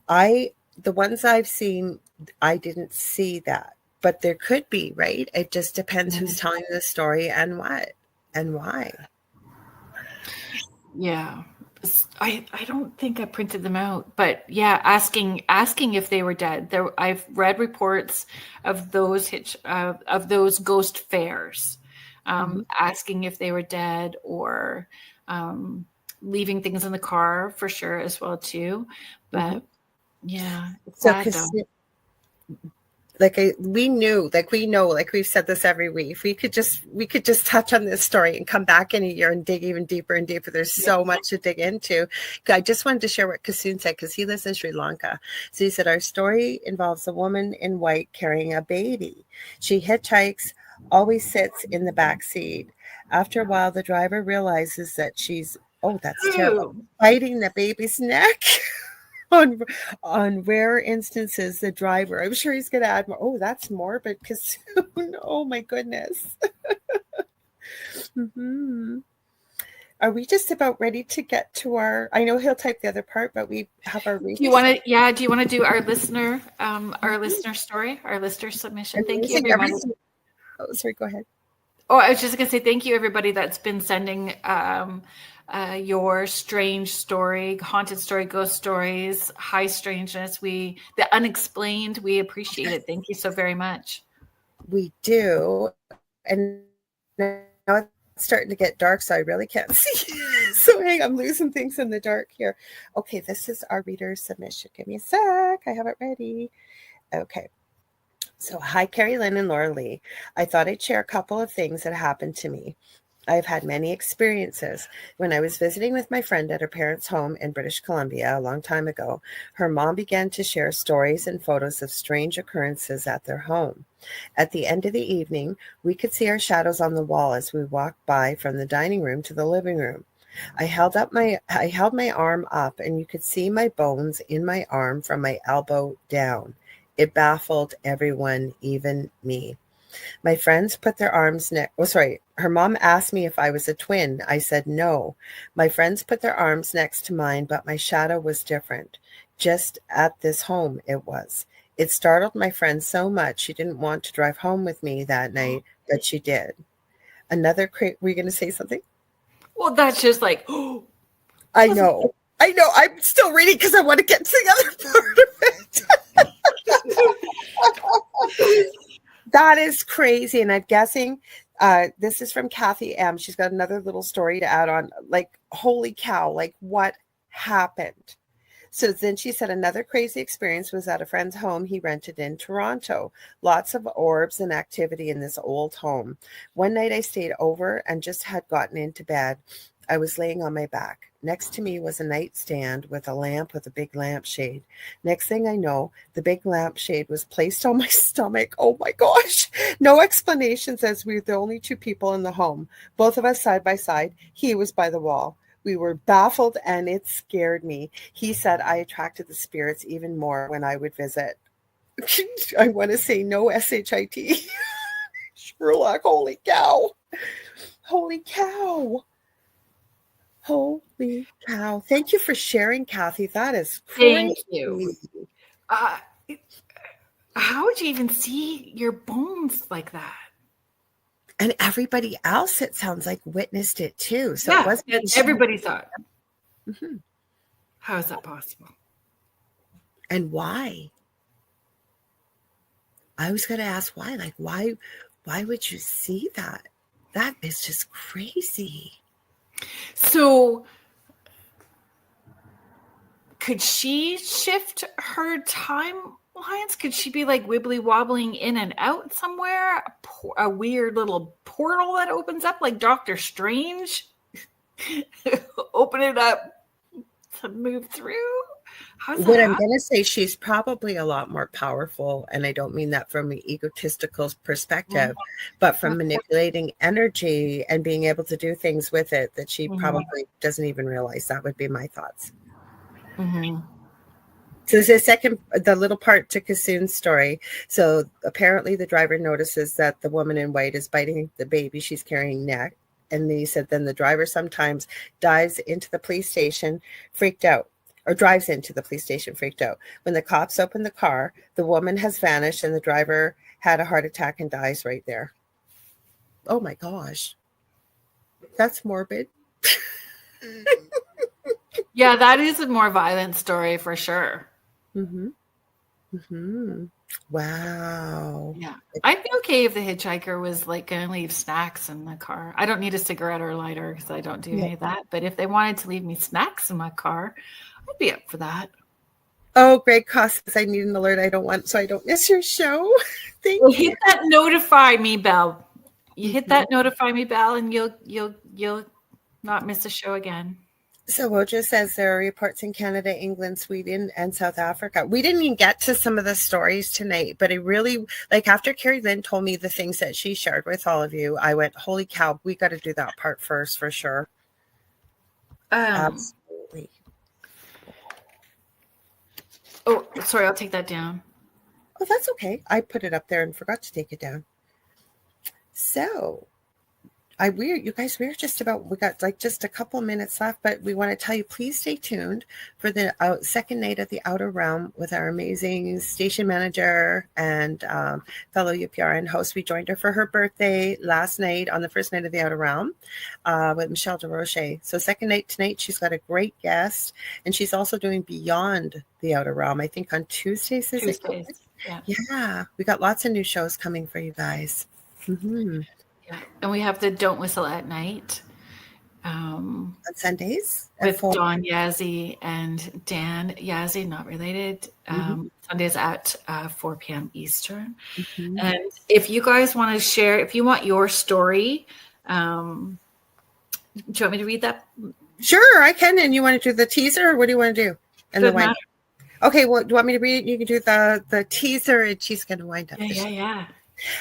Speaker 1: The ones I've seen, I didn't see that, but there could be, right? It just depends who's telling the story and what and why.
Speaker 2: Yeah, I don't think I printed them out, but yeah, asking if they were dead. I've read reports of those of those ghost fairs. Asking if they were dead, or leaving things in the car for sure as well too. But yeah, it's sad though.
Speaker 1: We know, like we've said this every week. We could just touch on this story and come back in a year and dig even deeper and deeper. There's so much to dig into. I just wanted to share what Kasoon said, because he lives in Sri Lanka. So he said, our story involves a woman in white carrying a baby. She hitchhikes, always sits in the back seat. After a while, the driver realizes that she's, that's terrible, biting the baby's neck. On rare instances, the driver, I'm sure he's going to add more. That's morbid, because oh my goodness. Are we just about ready to get to I know he'll type the other part, but we have our research.
Speaker 2: Do you want to do our listener story, our listener submission? Thank you, everybody.
Speaker 1: Sorry, go ahead.
Speaker 2: I was just going to say thank you, everybody that's been sending your strange story, haunted story, ghost stories, high strangeness. The unexplained, we appreciate it. Thank you so very much.
Speaker 1: We do. And now it's starting to get dark, so I really can't see. So I'm losing things in the dark here. Okay, this is our reader submission. Give me a sec. I have it ready. Okay. So, hi, Kerrilynn and Lorilei. I thought I'd share a couple of things that happened to me. I've had many experiences. When I was visiting with my friend at her parents' home in British Columbia a long time ago, her mom began to share stories and photos of strange occurrences at their home. At the end of the evening, we could see our shadows on the wall as we walked by from the dining room to the living room. I held my arm up, and you could see my bones in my arm from my elbow down. It baffled everyone, even me. My friends put their arms her mom asked me if I was a twin. I said no. My friends put their arms next to mine, but my shadow was different. Just at this home, it was. It startled my friend so much she didn't want to drive home with me that night, but she did. Were you going to say something?
Speaker 2: Well, that's just like,
Speaker 1: I know. I'm still reading because I want to get to the other part of it. That is crazy. And I'm guessing this is from Kathy M. She's got another little story to add on. Like, holy cow, like what happened? So then she said another crazy experience was at a friend's home he rented in Toronto. Lots of orbs and activity in this old home. One night I stayed over and just had gotten into bed. I was laying on my back. Next to me was a nightstand with a lamp with a big lampshade. Next thing I know, the big lampshade was placed on my stomach. Oh my gosh. No explanations, as we were the only two people in the home. Both of us side by side. He was by the wall. We were baffled and it scared me. He said I attracted the spirits even more when I would visit. I want to say no SHIT. Sherlock, holy cow. Holy cow. Holy cow. Thank you for sharing, Kathy. That is crazy.
Speaker 2: Thank you. How would you even see your bones like that?
Speaker 1: And everybody else, it sounds like, witnessed it too. So
Speaker 2: yeah,
Speaker 1: it wasn't
Speaker 2: everybody saw it.
Speaker 1: Mm-hmm.
Speaker 2: How is that possible?
Speaker 1: And why? I was going to ask why. Like, why would you see that? That is just crazy.
Speaker 2: So could she shift her timelines? Could she be like wibbly wobbling in and out somewhere? A weird little portal that opens up like Doctor Strange? Open it up to move through? How's
Speaker 1: What
Speaker 2: that
Speaker 1: I'm going to say, she's probably a lot more powerful, and I don't mean that from an egotistical perspective, but from manipulating energy and being able to do things with it that she probably doesn't even realize. That would be my thoughts.
Speaker 2: Mm-hmm.
Speaker 1: So the little part to Kassoon's story. So apparently the driver notices that the woman in white is biting the baby she's carrying neck. And he said then the driver sometimes dives into the police station freaked out. Or drives into the police station freaked out. When the cops open the car, the woman has vanished and the driver had a heart attack and dies right there. Oh my gosh. That's morbid.
Speaker 2: Yeah, that is a more violent story for sure.
Speaker 1: Mm-hmm. Mm-hmm. Wow.
Speaker 2: Yeah. I'd be okay if the hitchhiker was like going to leave snacks in the car. I don't need a cigarette or a lighter because I don't do any of that. But if they wanted to leave me snacks in my car, I'd be up for that.
Speaker 1: Oh, Greg Cost says I need an alert. I don't want, so I don't miss your show. Thank you.
Speaker 2: Hit that notify me bell. You hit that notify me bell, and you'll not miss a show again.
Speaker 1: So Wojo says there are reports in Canada, England, Sweden, and South Africa. We didn't even get to some of the stories tonight, but I really, like after Kerrilynn told me the things that she shared with all of you, I went, holy cow, we got to do that part first for sure. Absolutely.
Speaker 2: Oh, sorry, I'll take that down.
Speaker 1: Oh, that's okay. I put it up there and forgot to take it down. So you guys, we're just about, we got like just a couple minutes left, but we want to tell you, please stay tuned for the second night of the Outer Realm with our amazing station manager and fellow UPRN host. We joined her for her birthday last night on the first night of the Outer Realm with Michelle DeRoche. So second night tonight, she's got a great guest, and she's also doing Beyond the Outer Realm, I think on Tuesdays. Yeah, we got lots of new shows coming for you guys. Mm-hmm.
Speaker 2: Yeah. And we have the Don't Whistle at Night
Speaker 1: on Sundays
Speaker 2: with Dawn Yazzie and Dan Yazzie, not related. Sundays at 4 p.m. Eastern. And if you guys want to share, if you want your story, do you want me to read that?
Speaker 1: Sure, I can. And you want to do the teaser, or what do you want to do? And the wind. Okay, well, do you want me to read it? You can do the teaser, and she's going to wind up.
Speaker 2: Yeah.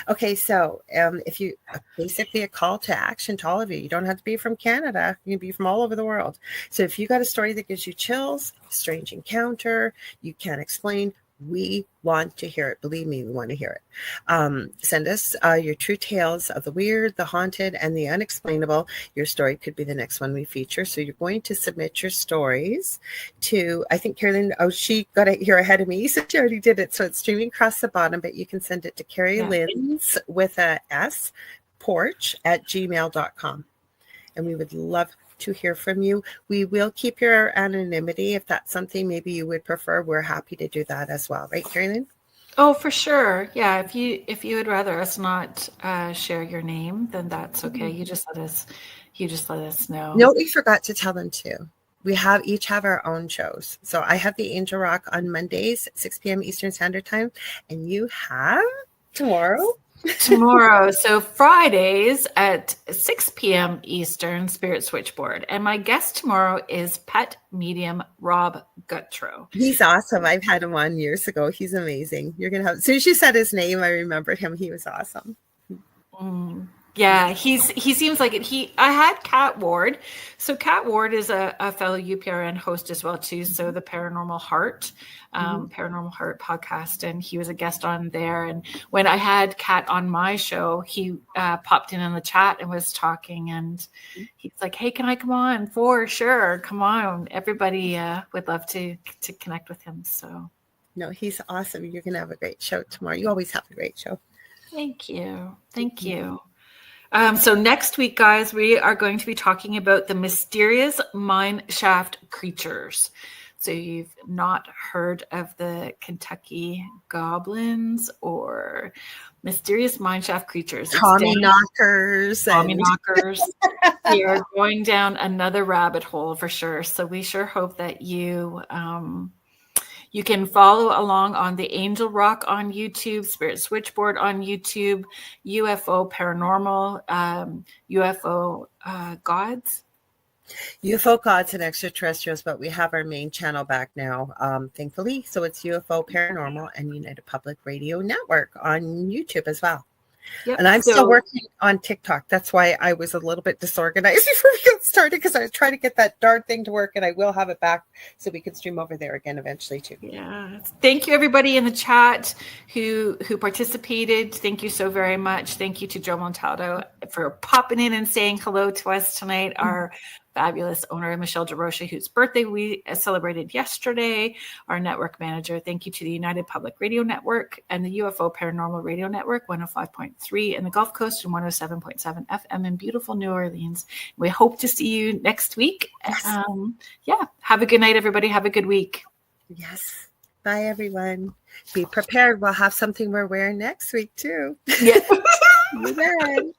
Speaker 1: Okay, so if you basically a call to action to all of you don't have to be from Canada, you can be from all over the world. So if you got a story that gives you chills, strange encounter, you can't explain, we want to hear it. Believe me, we want to hear it. Send us your true tales of the weird, the haunted, and the unexplainable. Your story could be the next one we feature. So you're going to submit your stories to, I think Kerrilynn, she got it here ahead of me, so she already did it. So it's streaming across the bottom, but you can send it to Kerrilynn's with a S, porch @gmail.com. And we would love to hear from you. We will keep your anonymity. If that's something maybe you would prefer, we're happy to do that as well. Right, Kerrilynn?
Speaker 2: Oh, for sure. Yeah. If you would rather us not share your name, then that's okay. You just let us know.
Speaker 1: No, we forgot to tell them too. we each have our own shows. So I have the Angel Rock on Mondays, 6 p.m. Eastern Standard Time. And you have tomorrow?
Speaker 2: Tomorrow. So Fridays at 6 p.m. Eastern, Spirit Switchboard. And my guest tomorrow is pet medium Rob Gutrow.
Speaker 1: He's awesome. I've had him on years ago. He's amazing. You're going to have, as soon as you said his name, I remembered him. He was awesome.
Speaker 2: Yeah, he seems like it. I had Kat Ward. So Kat Ward is a fellow UPRN host as well too. So the Paranormal Heart podcast, and he was a guest on there. And when I had Kat on my show, he popped in the chat and was talking, and he's like, "Hey, can I come on?" For sure, come on. Everybody would love to connect with him. So
Speaker 1: no, he's awesome. You're gonna have a great show tomorrow. You always have a great show.
Speaker 2: Thank you. So next week, guys, we are going to be talking about the mysterious mine shaft creatures. So you've not heard of the Kentucky goblins or mysterious mine shaft creatures.
Speaker 1: Tommy knockers.
Speaker 2: We are going down another rabbit hole for sure. So we sure hope that you can follow along on the Angel Rock on YouTube, Spirit Switchboard on YouTube, UFO Paranormal, UFO Gods.
Speaker 1: UFO Gods and Extraterrestrials, but we have our main channel back now, thankfully. So it's UFO Paranormal and United Public Radio Network on YouTube as well. Yep. And I'm still working on TikTok. That's why I was a little bit disorganized before we got started, because I was trying to get that darn thing to work, and I will have it back so we can stream over there again eventually too.
Speaker 2: Yeah. Thank you everybody in the chat who participated. Thank you so very much. Thank you to Joe Montaldo for popping in and saying hello to us tonight. Our fabulous owner, Michelle DeRocha, whose birthday we celebrated yesterday, our network manager. Thank you to the United Public Radio Network and the UFO Paranormal Radio Network, 105.3 in the Gulf Coast and 107.7 FM in beautiful New Orleans. We hope to see you next week.
Speaker 1: Yes.
Speaker 2: Have a good night, everybody. Have a good week.
Speaker 1: Yes. Bye, everyone. Be prepared. We'll have something we're wearing next week, too.
Speaker 2: Yeah.
Speaker 1: See you then.